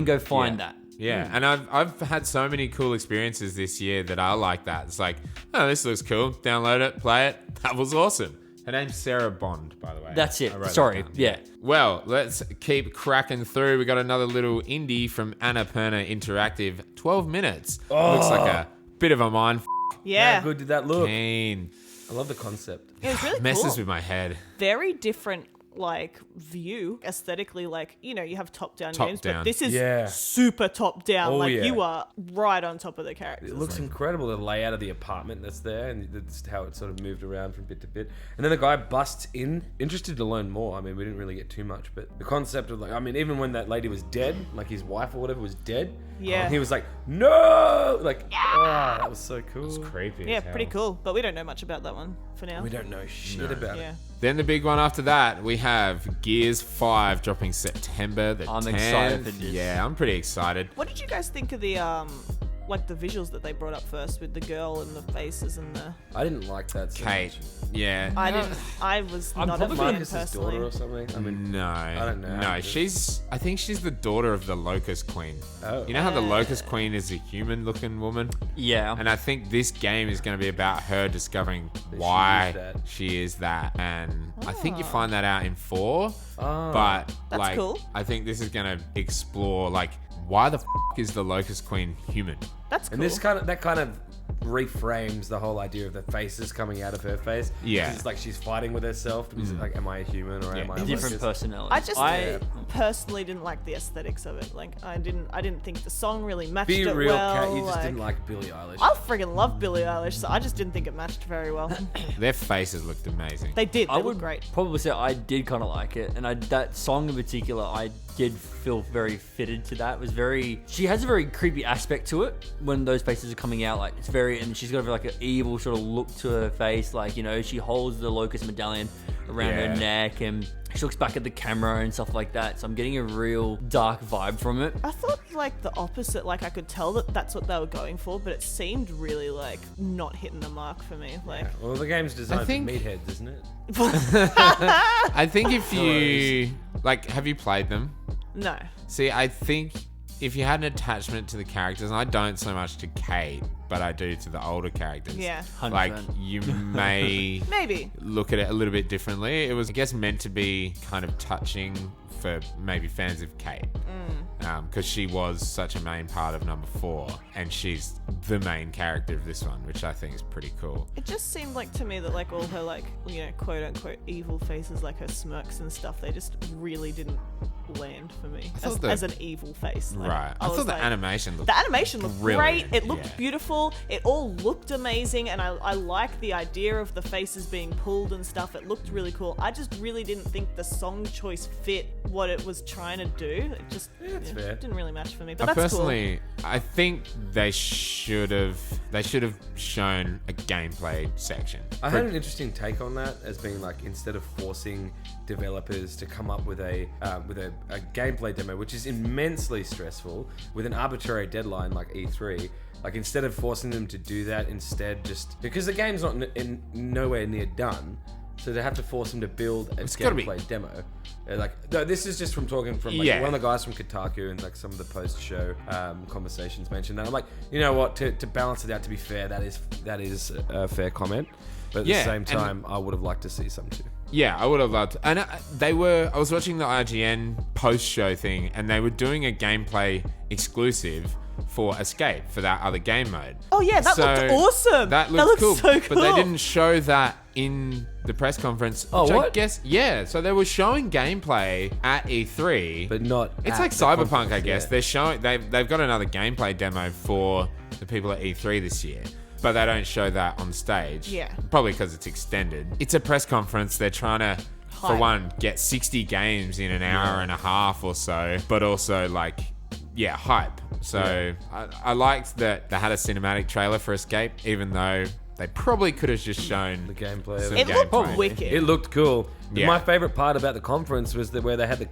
go find that. Yeah, and I've had so many cool experiences this year that I like that. It's like, oh, this looks cool. Download it, play it. That was awesome. Her name's Sarah Bond, by the way. That's it. I wrote that Sorry. down. Yeah. Well, let's keep cracking through. We got another little indie from Annapurna Interactive. 12 minutes. Looks like a bit of a mind Yeah, How good did that look? f***ing. I love the concept. it was really Messes cool. with my head. Very different like view aesthetically, like you have top down Top games, down. but this is Yeah. super top down. Oh, like yeah. you are right on top of the characters. It looks incredible, the layout of the apartment that's there, and that's how it sort of moved around from bit to bit. And then the guy busts in, interested to learn more. I mean, we didn't really get too much, but the concept of even when that lady was dead, like his wife or whatever was dead, Yeah. he was like, no! Like, oh, that was so cool. Creepy. Yeah, as hell. pretty cool. But we don't know much about that one for now. We don't know shit about Yeah. it. Then the big one after that, we have Gears 5 dropping September the 10th. I'm excited for this. Yeah, I'm pretty excited. What did you guys think of the like the visuals that they brought up first with the girl and the faces and the? I didn't like that so Kate. much. Yeah. I didn't. I was I'm not a probably fan Marcus's personally. daughter or something. I mean, No. I don't know. No, I think she's the daughter of the Locust Queen. Oh. You know how the Locust Queen is a human looking woman? Yeah. And I think this game is going to be about her discovering she why is that. she is that. And I think you find that out in 4. Oh. But That's cool. I think this is going to explore why the is the Locust Queen human? That's cool. And that kind of reframes the whole idea of the faces coming out of her face. Yeah. It's like she's fighting with herself. Is it like, am I a human or Yeah. am I a Different locust? personalities. I just I personally didn't like the aesthetics of it. Like I didn't think the song really matched Be it real, well. Kat. You just didn't like Billie Eilish. I friggin' love Billie Eilish, so I just didn't think it matched very well. Their faces looked amazing. They did. They I looked would great. probably say I did kind of like it, and that song in particular, I did feel very fitted to that. It was very. She has a very creepy aspect to it when those faces are coming out. Like it's very, and she's got like an evil sort of look to her face. Like she holds the Locust medallion around Yeah. her neck, and she looks back at the camera and stuff like that. So I'm getting a real dark vibe from it. I thought like the opposite. Like I could tell that that's what they were going for, but it seemed really like not hitting the mark for me. Like Well, the game's designed think- for meatheads, isn't it? I think if you have you played them? no. See, I think if you had an attachment to the characters, and I don't so much to Kate, but I do to the older characters. Yeah. 100%. You may Maybe. look at it a little bit differently. It was, I guess, meant to be kind of touching for maybe fans of Kate. because she was such a main part of number 4, and she's the main character of this one, which I think is pretty cool. It just seemed like to me that like all her like, you know, quote unquote evil faces, like her smirks and stuff, they just really didn't land for me as an evil face. Like, Right. I was thought the like- animation looked The animation looked brilliant, great. It looked yeah. beautiful. It all looked amazing, and I like the idea of the faces being pulled and stuff. It looked really cool. I just really didn't think the song choice fit what it was trying to do. It just fair. didn't really match for me. But I that's personally, I think they should have shown a gameplay section. I had an interesting take on that as being like, instead of forcing developers to come up with a gameplay demo, which is immensely stressful, with an arbitrary deadline like E3. Like, instead of forcing them to do that, instead just because the game's not nowhere near done, so they have to force them to build a gotta be- gameplay demo. Like, no, this is just from talking from like, Yeah. one of the guys from Kotaku, and like some of the post-show conversations mentioned that. I'm like, you know what? To balance it out, to be fair, that is a fair comment. But at Yeah, the same and- time, I would have liked to see some too. Yeah, I would have loved. And I was watching the IGN post-show thing, and they were doing a gameplay exclusive for Escape for that other game mode. Oh yeah, that looked awesome. That looked cool, so cool. but they didn't show that in the press conference. Oh, which I what? guess, yeah. So they were showing gameplay at E3, But not. it's at like the Cyberpunk, conference, I guess. yeah. They're showing they've got another gameplay demo for the people at E3 this year, but they don't show that on stage. Yeah. Probably because it's extended. It's a press conference. They're trying to, for Hype. one, get 60 games in an hour and a half or so, but also like, yeah, hype. So I liked that they had a cinematic trailer for Escape, even though they probably could have just shown The gameplay of some It looked gameplay. wicked. It looked cool. Yeah. My favorite part about the conference was where they had the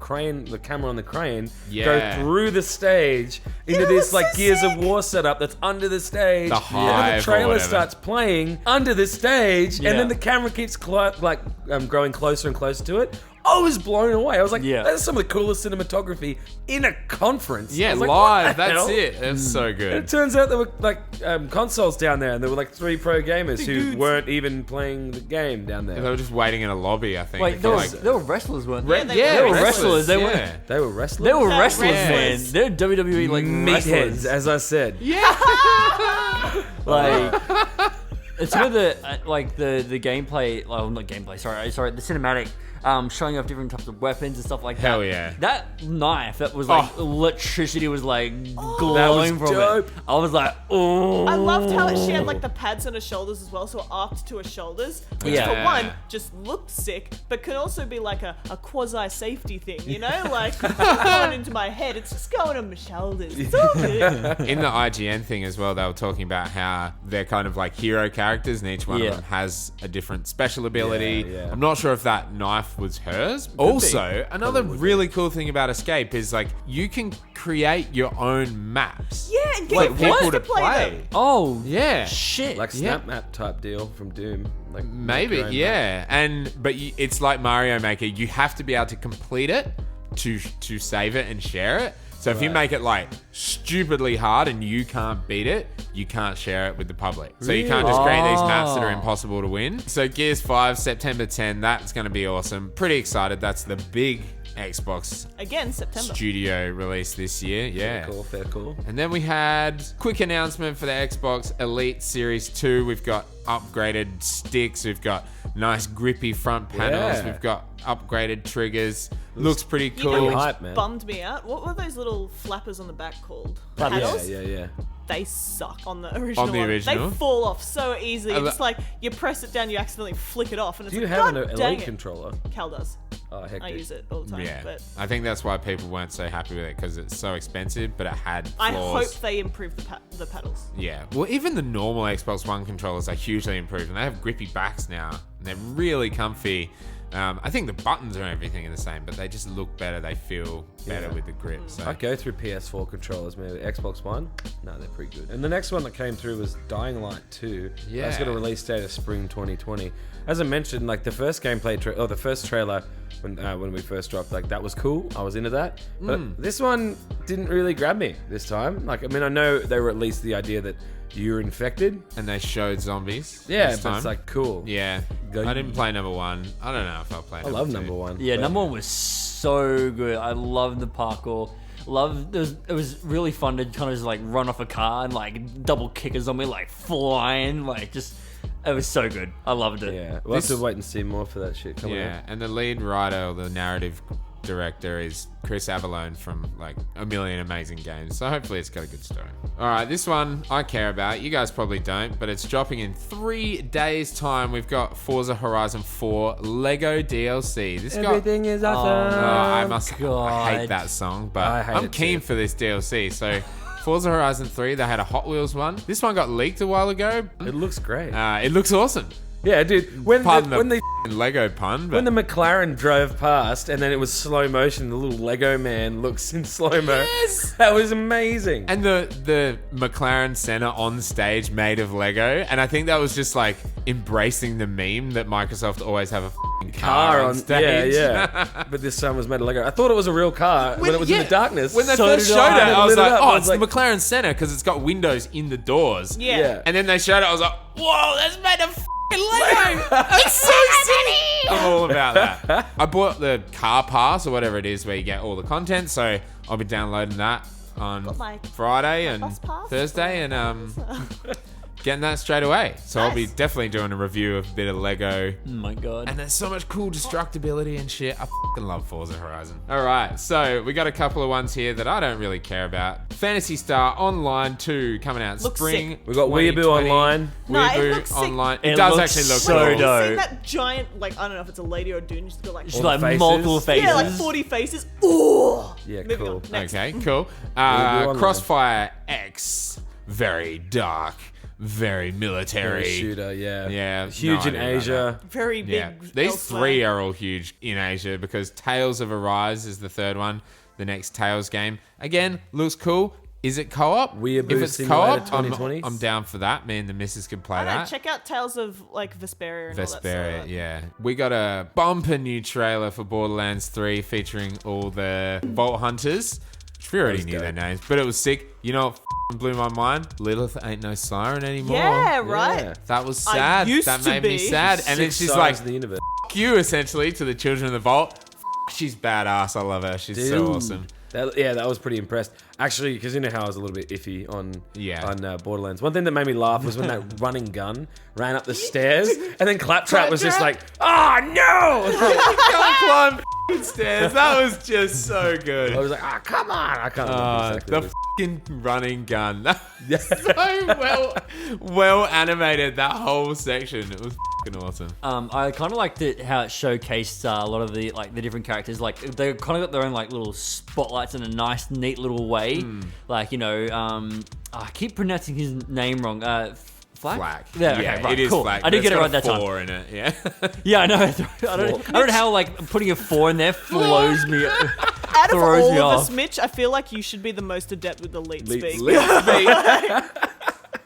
camera on the crane, Yeah. go through the stage into It this was like so Gears sick. of War setup that's under the stage. The and then Hive the or trailer whatever. starts playing under the stage, Yeah. and then the camera keeps growing closer and closer to it. I was blown away. I was like, Yeah. that's some of the coolest cinematography in a conference. I Yeah, was like, what live. the That's hell? it. It's so And good. it turns out there were like consoles down there, and there were like 3 pro gamers who dudes. weren't even playing the game down there. They were just waiting in a lobby, I think. Like, for, they were wrestlers, weren't they? Yeah, they yeah, they were wrestlers. wrestlers. They were. yeah. They were wrestlers. They were Yeah, wrestlers, wrestlers. man. They're WWE like meatheads, wrestlers. as I said. Like, it's some of the like the gameplay. Well, not gameplay. Sorry, the cinematic. Showing off different types of weapons and stuff like that. Hell yeah. That knife that was like electricity was like That glowing was from dope. it. I was like, oh. I loved how she had like the pads on her shoulders as well, so it arced to her shoulders, which Yeah. for one just looked sick, but could also be like a quasi safety thing, you know? Like it's not going into my head, it's just going on my shoulders. It's all good. In the IGN thing as well, they were talking about how they're kind of like hero characters, and each one Yeah. of them has a different special ability. Yeah, yeah. I'm not sure if that knife was hers. Also, another really cool thing about Escape is like you can create your own maps. Yeah, and get for your friends people to to play play. them. Oh Yeah. shit. Like Yeah. Snap Map type deal from Doom. Like Maybe, make your own map. yeah. But it's like Mario Maker. You have to be able to complete it to save it and share it. So if you Right. make it like stupidly hard and you can't beat it, you can't share it with the public. So you can't just create these maps that are Oh. impossible to win. So Gears 5, September 10, that's going to be awesome. Pretty excited. That's the big Xbox Again, September. Studio release this year. Yeah. Fair call. And then we had quick announcement for the Xbox Elite Series 2. We've got upgraded sticks. We've got nice grippy front panels. Yeah. We've got upgraded triggers. Looks pretty You know cool. which Hype, man. bummed me out? What were those little flappers on the back called? Yeah, Paddles? yeah. They suck on the original one. original? They fall off so easily. I It's like you press it down, you accidentally flick it off, and it's Do you like, have God an dang Elite it. controller? Cal does. Oh, heck, I dude. use it all the time. Yeah. But I think that's why people weren't so happy with it because it's so expensive, but it had flaws. I hope they improve the paddles. Yeah. Well, even the normal Xbox One controllers are hugely improved, and they have grippy backs now, and they're really comfy. I think the buttons and everything are the same, but they just look better. They feel better Yeah. with the grip. So I go through PS4 controllers, maybe Xbox One. No, they're pretty good. And the next one that came through was Dying Light 2. Yeah. That's got a release date of spring 2020. As I mentioned, like the first the first trailer when we first dropped, like that was cool. I was into that. But this one didn't really grab me this time. Like, I mean, I know they were at least the idea that you're infected. and they showed zombies. Yeah, this but time. it's like cool. Yeah. Go- I didn't play number 1. I don't know if I'll play I number love 2. number one. Yeah, but- number one was so good. I love the parkour. It was really fun to kind of just like run off a car and like double kick a zombie like flying, like just. It was so good. I loved it. Yeah, we'll have to wait and see more for that shit coming Yeah, up. and the lead writer or the narrative director is Chris Avellone from like a million amazing games. So hopefully it's got a good story. All right, this one I care about. You guys probably don't, but it's dropping in 3 days' time. We've got Forza Horizon 4 Lego DLC. This Everything is awesome. I hate that song, but I hate I'm it keen too. for this DLC. So Forza Horizon 3, they had a Hot Wheels one. This one got leaked a while ago. It looks great. It looks awesome. Yeah, dude. When Pardon the the Lego pun, but when the McLaren drove past and then it was slow motion, the little Lego man looks in slow mo. Yes! That was amazing. and the McLaren Senna on stage made of Lego, and I think that was just like embracing the meme that Microsoft always have a f***ing car on stage. Yeah. But this one was made of Lego. I thought it was a real car when it was in the darkness. When they So first did showed I. it, I was Lit it like, up, oh, I it's was the like- McLaren Senna because it's got windows in the doors. Yeah. And then they showed it, I was like, whoa, that's made of f***ing Lego. That's so sick. I'm all about that. I bought the car pass or whatever it is where you get all the content, so I'll be downloading that on my Friday and bus pass. Thursday and getting that straight away. So I'll be Nice. definitely doing a review of a bit of Lego. Oh my god. And there's so much cool destructibility and shit. I fucking love Forza Horizon. All right, so we got a couple of ones here that I don't really care about. Phantasy Star Online 2 coming out Looks spring. sick. We got Weeaboo 2020. Online. No, it Weeaboo looks sick. Online. It It does looks actually look so cool. Have you dope. seen that giant, like, I don't know if it's a lady or a dude, and she's got like, She's All like the faces. multiple faces. yeah, like 40 faces. Ooh. Yeah, Moving cool. on. Next. Okay, cool. Online. Crossfire X. Very dark. Very military. Shooter, yeah. Yeah, Huge no in idea about Asia. Very big. Yeah, these elsewhere. 3 are all huge in Asia because Tales of Arise is the third one. The next Tales game. Again, looks cool. Is it co-op? Weeaboo If it's Simulator co-op, 2020. I'm down for that. Me and the missus can play I don't know, that. check out Tales of like Vesperia and all that Vesperia, stuff. yeah. We got a bumper new trailer for Borderlands 3 featuring all the Vault Hunters. Which we already was knew dope. their names, but it was sick. You know what f***ing blew my mind? Lilith ain't no siren anymore. Yeah, right. Yeah. That was I sad. used That to made me be. sad. And then Six she's sides like, of the universe. F you essentially to the children of the vault. She's badass. I love her. She's so Dude. awesome. That was pretty impressed. Actually, because you know how I was a little bit iffy on Borderlands. One thing that made me laugh was when that running gun ran up the stairs, and then Claptrap was just like, "Ah, no!" Don't climb f***ing stairs. That was just so good. I was like, "Ah, come on!" I can't remember exactly. The what f***ing running gun. That was so well animated. That whole section. It was f***ing awesome. I kind of liked it how it showcased a lot of the like the different characters. Like they kind of got their own like little spotlights in a nice, neat little way. Like I keep pronouncing his name wrong. Flack. Yeah, okay, right, it is cool. Flack. I did but get it it's right got that a time. 4 in it. Yeah. Yeah, I know. I don't know how like putting a 4 in there flows me. Out of Throws all me of off. us, Mitch, I feel like you should be the most adept with the lead Lead- speak. lead-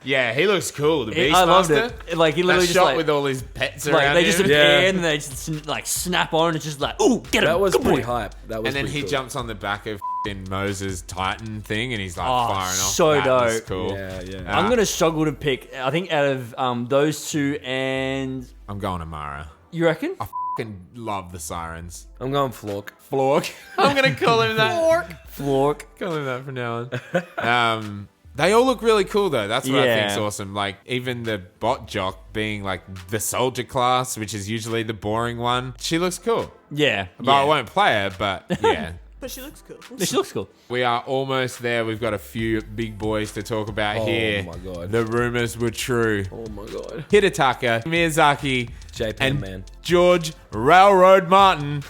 Yeah, he looks cool. The I loved Beastmaster. it. Like he That literally just shot like, with all his pets like around they just him. appear Yeah. and they just like snap on. And it's just like, ooh, get him. that was good pretty boy. hype. That was And then pretty he cool. jumps on the back of f***ing Moses Titan thing, and he's like Oh, firing off. so That was dope. cool. Yeah. I'm gonna struggle to pick. I think out of those two, and I'm going Amara. you reckon? I fucking love the sirens. I'm going Flork. Flork. I'm gonna call him that. Flork. Call him that from now on. They all look really cool though. That's what I Yeah. think's awesome. Like even the bot jock being like the soldier class, which is usually the boring one. She looks cool. Yeah. But I yeah. won't play her. But yeah. But she looks cool. She looks cool. We are almost there. We've got a few big boys to talk about Oh here. my God. The rumors were true. Oh my god. Hidetaka Miyazaki J-Pan and man. George Railroad Martin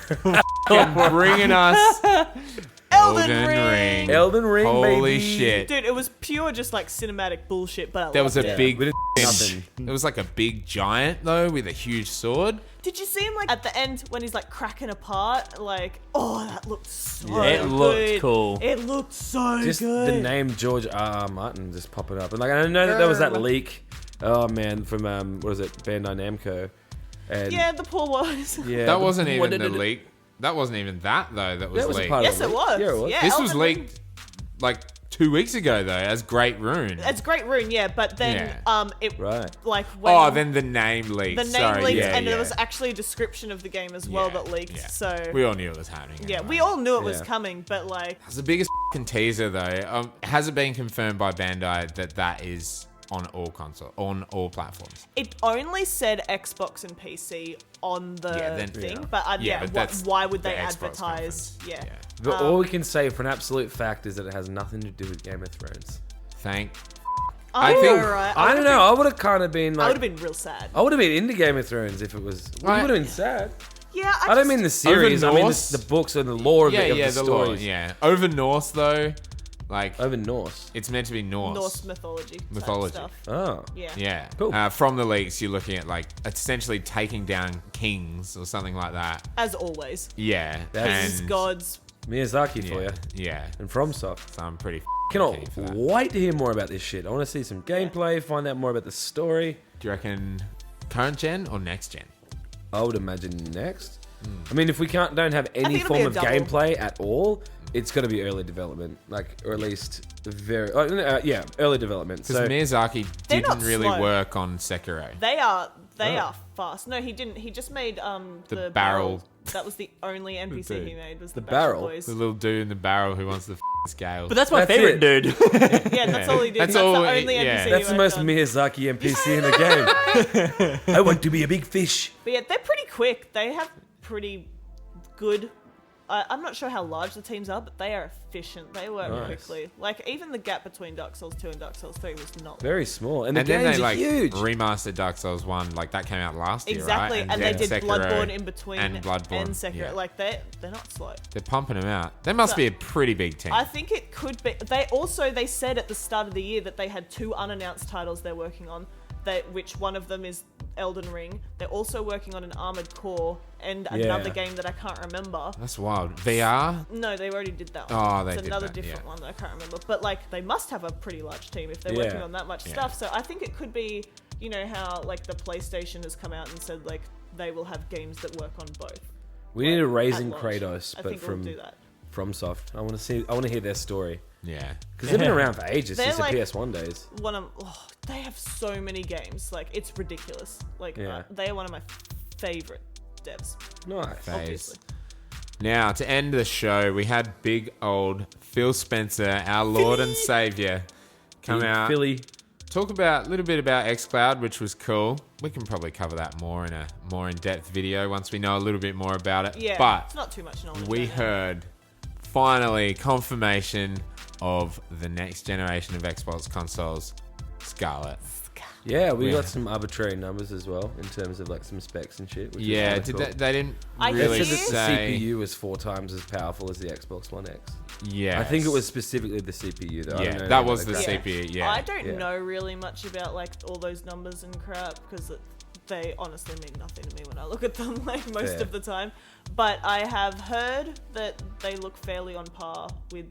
bringing us Elden Ring. Elden Ring, Holy baby. shit. Dude, it was pure just like cinematic bullshit, but I There was a loved it. big we did f***ing- nothing. It was like a big giant though with a huge sword. Did you see him like at the end when he's like cracking apart? Like, oh, that looked so Yeah, it good. looked cool. It looked so Just good. the name George R. Martin just popping up, and like I know that there was that leak. Oh man, from what is it, Bandai Namco? And Yeah, the poor boys. yeah, That wasn't what even did the it- leak. That wasn't even that though. That was That was a leaked. part Yes, of it was. Yeah, it was. Yeah, This Elden was Ring. leaked like 2 weeks ago though as Great Rune. It's Great Rune, yeah, but then it Right. like when Oh, then the name leaked. the name Sorry, leaked, yeah, and yeah. there was actually a description of the game as well Yeah, that leaked. yeah. So we all knew it was happening. yeah, anyway. we all knew it was Yeah. coming, but like It's the biggest teaser though. Has it been confirmed by Bandai that is on all platforms? it only said Xbox and PC on the Yeah, then- thing, yeah. but Yeah, but that's why would the they Xbox advertise? conference. Yeah. But all we can say for an absolute fact is that it has nothing to do with Game of Thrones. Thank. I think- think right. I don't know. I would have kind of been I would like, have been real sad. I would have been into Game of Thrones if it was. Right. It would have been sad. Yeah, I don't mean the series. I mean Norse? the books and the lore of, Yeah, of yeah, the the lore. stories. Yeah, over Norse though, like Over Norse. it's meant to be Norse. Norse mythology. type Mythology. stuff. Oh. Yeah. Yeah. Cool. From the leaks, you're looking at like essentially taking down kings or something like that. As always. Yeah. That's and Gods. Miyazaki for yeah, you. yeah. And FromSoft. So I'm pretty Cannot keen for that. wait to hear more about this shit. I want to see some gameplay, find out more about the story. Do you reckon current gen or next gen? I would imagine next. I mean, if we don't have any think it'll form be a of double. gameplay at all, it's going to be early development, like, or at least very, early development. Because So Miyazaki They're didn't not really slow. work on Sekiro. They are Oh. fast. No, he didn't. He just made The barrel. That was the only NPC dude. he made. Was The the barrel? Boys. The little dude in the barrel who wants the scale. But that's my That's favorite it. dude. Yeah, that's all he did. That's That's, all the it- only yeah. NPC. that's the he most worked on. Miyazaki NPC in the game. I want to be a big fish. But yeah, they're pretty quick. They have pretty good. I'm not sure how large the teams are, but they are efficient. They work Nice. quickly. Like even the gap between Dark Souls 2 and Dark Souls 3 was not Very small. And the and then games they are like huge. remastered Dark Souls 1, like that came out last year, exactly, right? and they then did Sekiro Bloodborne in between and Bloodborne. and Sekiro. Yeah. Like they're not slow. They're pumping them out. They must So- be a pretty big team. I think it could be. They said at the start of the year that they had 2 unannounced titles they're working on. Which one of them is Elden Ring. They're also working on an Armored Core and another Yeah. game that I can't remember. That's wild. VR? No, they already did that one. Oh, they it's did another that, different yeah. one that I can't remember. But like, they must have a pretty large team if they're Yeah. working on that much Yeah. stuff. So I think it could be, you know, how like the PlayStation has come out and said like they will have games that work on both. We need a at Raising launch. Kratos, I but think from we'll do that. FromSoft. I want to hear their story Yeah. because they've been around for ages They're since like- the PS1 days. They have so many games. Like it's ridiculous. Like Yeah. they are one of my favorite devs. Nice. Phase. Obviously. Now, to end the show, we had big old Phil Spencer, our Lord and Savior, come out. Philly. Talk about a little bit about xCloud, which was cool. We can probably cover that more in a more in-depth video once we know a little bit more about it. Yeah, But it's not too much knowledge. we right now. heard finally confirmation of the next generation of Xbox consoles, Scarlet. Yeah, we Yeah. got some arbitrary numbers as well in terms of like some specs and shit. Which was Yeah, kinda cool. they didn't I They really said that say. the CPU was 4 times as powerful as the Xbox One X. Yeah, I think it was specifically the CPU though. I Yeah, don't know that about was the graphics. CPU. Yeah, I don't Yeah. know really much about like all those numbers and crap because they honestly mean nothing to me when I look at them like most Fair. of the time. But I have heard that they look fairly on par with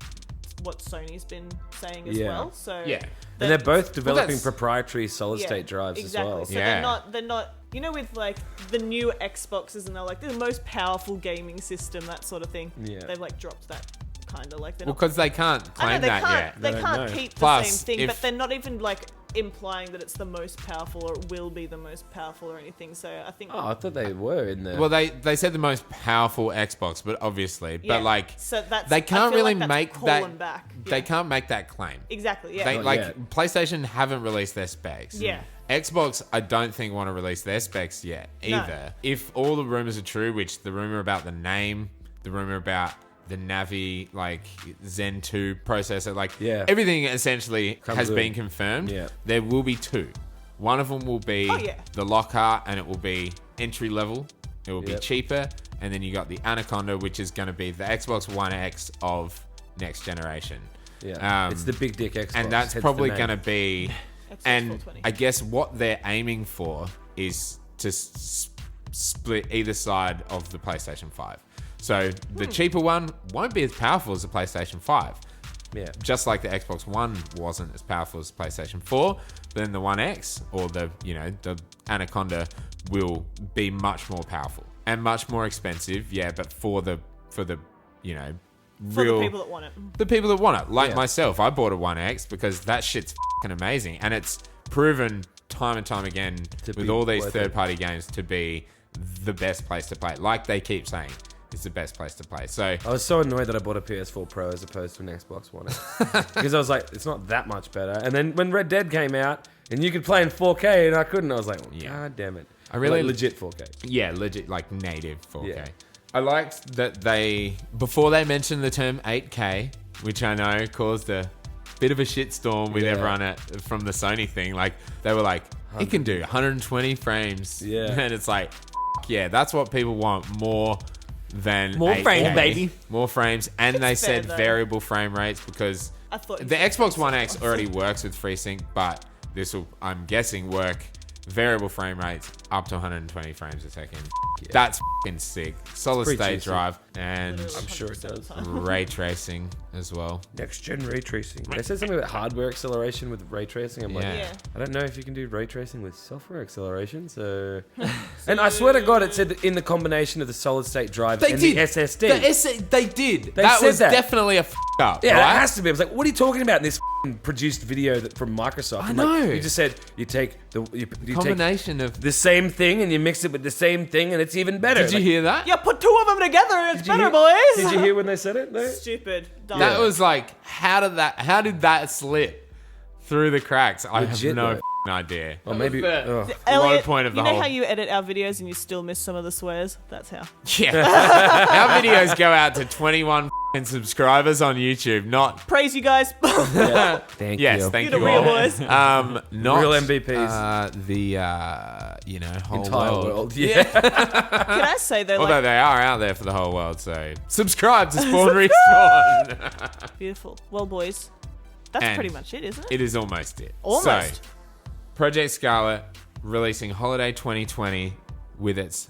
what Sony's been saying as Yeah. well. So Yeah. And they're both developing that's- proprietary solid yeah, state drives exactly. as well. So Yeah. they're not you know with like the new Xboxes and they're like the most powerful gaming system, that sort of thing. Yeah. They've like dropped that kind of like they're well, not because they can't I know claim they that can't. yet. They No, can't no. keep the Plus, same thing, if- but they're not even like implying that it's the most powerful or it will be the most powerful or anything. So I think. Oh, I thought they were in there. Well, they said the most powerful Xbox, but obviously, yeah. but like so that's, they I can't feel really like that's make calling that. back. They Yeah. can't make that claim. Exactly. Yeah. They Not like yet. PlayStation haven't released their specs. Yeah. Xbox, I don't think want to release their specs yet No. either. If all the rumors are true, which the rumor about the name, the rumor about the Navi like Zen 2 processor, like Yeah. everything essentially Comes has in. been confirmed. Yeah. There will be 2. One of them will be Oh, yeah. the Lockhart, and it will be entry level. It will be Yep. cheaper, and then you got the Anaconda, which is going to be the Xbox One X of next generation. yeah, it's the big dick Xbox. And that's hence the probably name. going to be, Xbox and 420. I guess what they're aiming for is to split either side of the PlayStation 5. So the cheaper one won't be as powerful as the PlayStation 5. Yeah, Just like the Xbox One wasn't as powerful as the PlayStation 4, then the One X or the Anaconda will be much more powerful and much more expensive. Yeah, but for the For real the people that want it. the people that want it, like Yeah. myself. I bought a 1X because that shit's fucking amazing, and it's proven time and time again To with be all these worth it. third-party games to be the best place to play. Like they keep saying, it's the best place to play. So I was so annoyed that I bought a PS4 Pro as opposed to an Xbox One X. Because I was like, it's not that much better. And then when Red Dead came out and you could play in 4K and I couldn't, I was like, Yeah. God damn it. I really- Like, legit 4K. yeah, legit, like native 4K. Yeah. I liked that before they mentioned the term 8K, which I know caused a bit of a shitstorm with Yeah. everyone from the Sony thing. Like, they were like, it can do 120 frames. Yeah. And it's like, yeah, that's what people want more than More 8K. frames, baby. More frames. And they It's fair, said though. variable frame rates because I thought you the said Xbox One FreeSync. X already works with FreeSync, but this will, I'm guessing, work variable frame rates up to 120 frames a second. That's fucking sick. Solid pretty state juicy. drive and I'm sure it 100% of does. the time. ray tracing as well. Next gen ray tracing. They said something about hardware acceleration with ray tracing. I'm like, Yeah. Yeah. I don't know if you can do ray tracing with software acceleration. So, and I swear to God, it said that in the combination of the solid state drive and the SSD. They did. They that said was that. definitely a up. Yeah, right? it has to be. I was like, what are you talking about in this produced video from Microsoft? I'm like, know. you just said you take you take Combination of. the same thing and you mix it with the same thing and it's even better. Did you Like, hear that? Yeah, put two of them together and it's did you better, hear- boys. Did you hear when they said it? No? Stupid. Dumb. That was like, how did that slip through the cracks? I Legit, have no though. f***ing idea. Or maybe. That was ugh. Elliot, low point of the you know whole- how you edit our videos and you still miss some of the swears? That's how. Yeah. Our videos go out to 21 f***ing subscribers on YouTube, not. Praise you guys. Yeah. Thank Yes, you. thank You're you the real all. boys. Not Real MVPs. The whole Entire world. world. Yeah. Can I say though, Although like, they are out there for the whole world, so subscribe to Spawn Respawn. beautiful. Well, boys, that's And pretty much it, isn't it? It is almost it. Almost. So, Project Scarlet releasing Holiday 2020 with its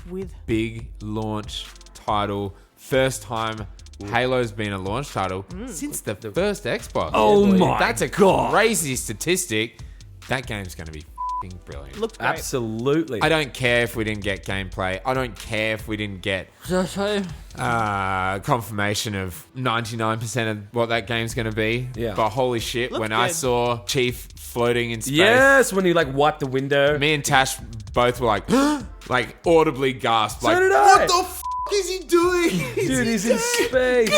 With big launch title. First time Halo's been a launch title since the first Xbox. Oh my That's a God. crazy statistic. That game's going to be f***ing brilliant. looked great. Absolutely. I don't care if we didn't get gameplay. I don't care if we didn't get confirmation of 99% of what that game's going to be. Yeah. But holy shit, Looked when I good. saw Chief floating in space, Yes, when you like wipe the window. me and Tash both were like, like audibly gasped. Like, did I. what the f*** is he doing? Dude, he's in space.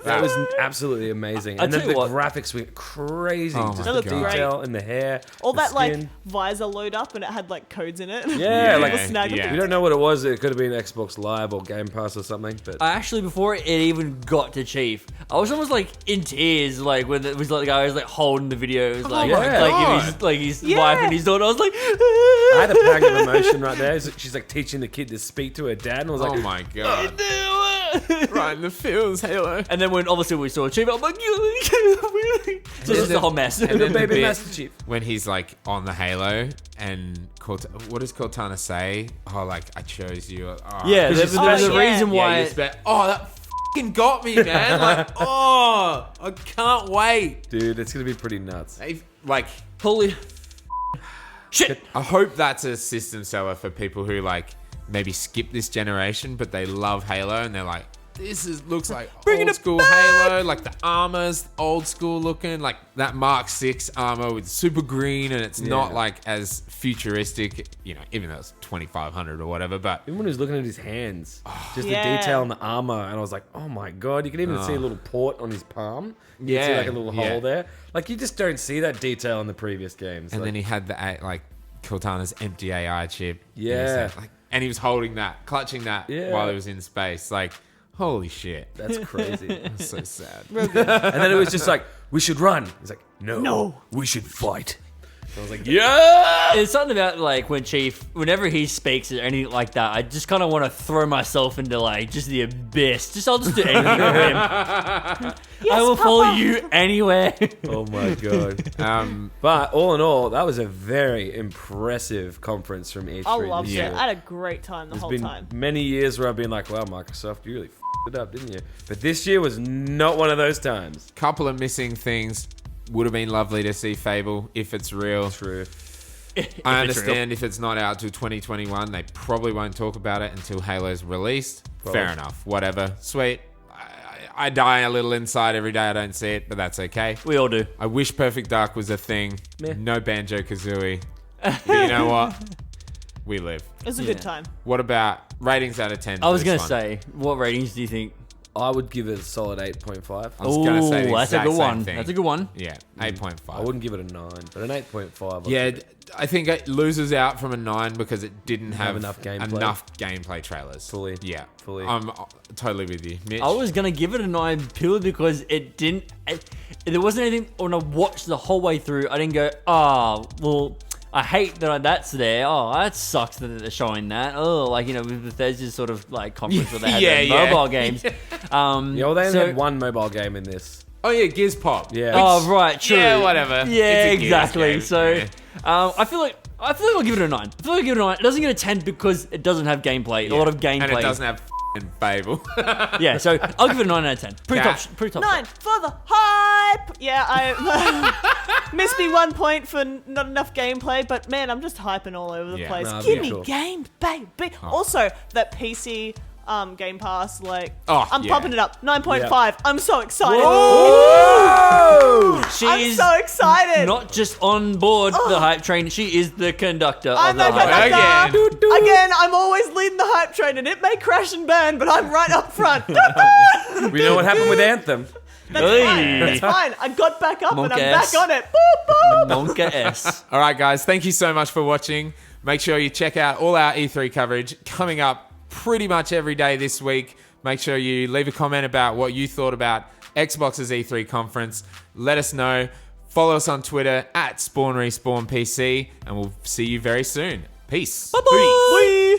That was absolutely amazing. I And then tell the you what. graphics went crazy. Oh Just my the looked great. detail in the hair. All the that like skin. visor load up and it had like codes in it. Yeah, like People snagged yeah. it. we don't know what it was. It could have been Xbox Live or Game Pass or something. But I actually, before it even got to Chief, I was almost like in tears, like when it was like the guy was like holding the video, it was like, my like his Yeah. wife and his daughter. I was like, I had a pang of emotion right there. She's like teaching the kid to speak to her dad, and I was like, Oh my god. do it. Right in the feels, Halo. And then when obviously we saw Chief, I'm like, really? So it's just a whole mess. And "The then the baby bit Master Chief." when he's like on the Halo and what does Cortana say? Oh, like, I chose you. Oh, Yeah, Which there's is a special. reason yeah, why. you spent- oh, that fucking got me, man. Like, oh, I can't wait. Dude, it's gonna be pretty nuts. Like, Holy shit! I hope that's a system seller for people who like maybe skip this generation, but they love Halo and they're like, looks like Bringing old it school Halo, like the armor's old school looking, like that Mark 6 armor with super green, and it's not Yeah. like as futuristic, you know, even though it's 2500 or whatever. But Even when he was looking at his hands, just Yeah. the detail in the armor, and I was like, oh my god, you can even see a little port on his palm. You can see Yeah, like a little yeah. hole there. Like you just don't see that detail in the previous games. and Like, then he had the like Cortana's empty AI chip. Yeah. and, he said, like, and he was holding that, clutching that Yeah. while he was in space. Like, holy shit, that's crazy. that's so sad. And then it was just like, we should run. He's like, no, we should fight. I was like, yeah. It's something about like when Chief, whenever he speaks or anything like that, I just kind of want to throw myself into like just the abyss. I'll just do anything for him. I will follow you anywhere. Oh my god. But But all in all, that was a very impressive conference from E3. I loved this Yeah. it. year. I had a great time the There's whole been time. many years where I've been like, wow, Microsoft, you really f***ed it up, didn't you? But this year was not one of those times. couple of missing things. Would have been lovely to see Fable if it's real. True. I it's real. understand if it's not out till 2021, they probably won't talk about it until Halo's released. Fair enough. Whatever. Sweet. I die a little inside every day I don't see it, but that's okay. We all do. I wish Perfect Dark was a thing. Meh. No Banjo-Kazooie. But you know what? We live. It was a good time. What about ratings out of 10? I was going gonna say, what ratings do you think? I would give it a solid 8.5. I was going to say the that's a exact good same one. thing. That's a good one. Yeah, 8.5. I wouldn't give it a 9, but an 8.5. Yeah, I think it loses out from a 9 because it didn't have enough gameplay. enough gameplay trailers. Fully. Yeah. Fully. I'm totally with you. Mitch? I was gonna give it a 9 purely because it didn't. There wasn't anything when I watched the whole way through. I didn't go, well, I hate that that's there. Oh, that sucks that they're showing that. Oh, like, you know, with Bethesda's sort of like conference where they had their mobile games. Yeah, well, they only so- had one mobile game in this. Oh, yeah, Gears Pop. Yeah. Oh, right, true. Yeah, whatever. Yeah, It's a Gears exactly. game, So, yeah. I feel like I'll give it a 9. I feel like I'll give it a 9. It doesn't get a 10 because it doesn't have gameplay. A lot of gameplay. And it doesn't have f***ing Fable. Yeah, so I'll give it a 9 out of 10. Pretty Cat. top. Pretty top. 9 for the hype. Yeah, I missed me 1 point for not enough gameplay, but man, I'm just hyping all over the Yeah. place. Nah, Give be me cool. game, baby. Also, that PC Game Pass, like, Oh, I'm yeah. pumping it up. 9.5. I'm so excited. Whoa! She I'm is so excited. not just on board the hype train. She is the conductor I'm of the the hype. conductor. Again. Again, I'm always leading the hype train, and it may crash and burn, but I'm right up front. We know what happened with Anthem. That's fine. That's fine. I got back up and I'm Monk back ass. on it. Boop, boop. Monka S. All right, guys. Thank you so much for watching. Make sure you check out all our E3 coverage coming up pretty much every day this week. Make sure you leave a comment about what you thought about Xbox's E3 conference. Let us know. Follow us on Twitter @SpawnRespawnPC, and we'll see you very soon. Peace. Bye-bye. Bye.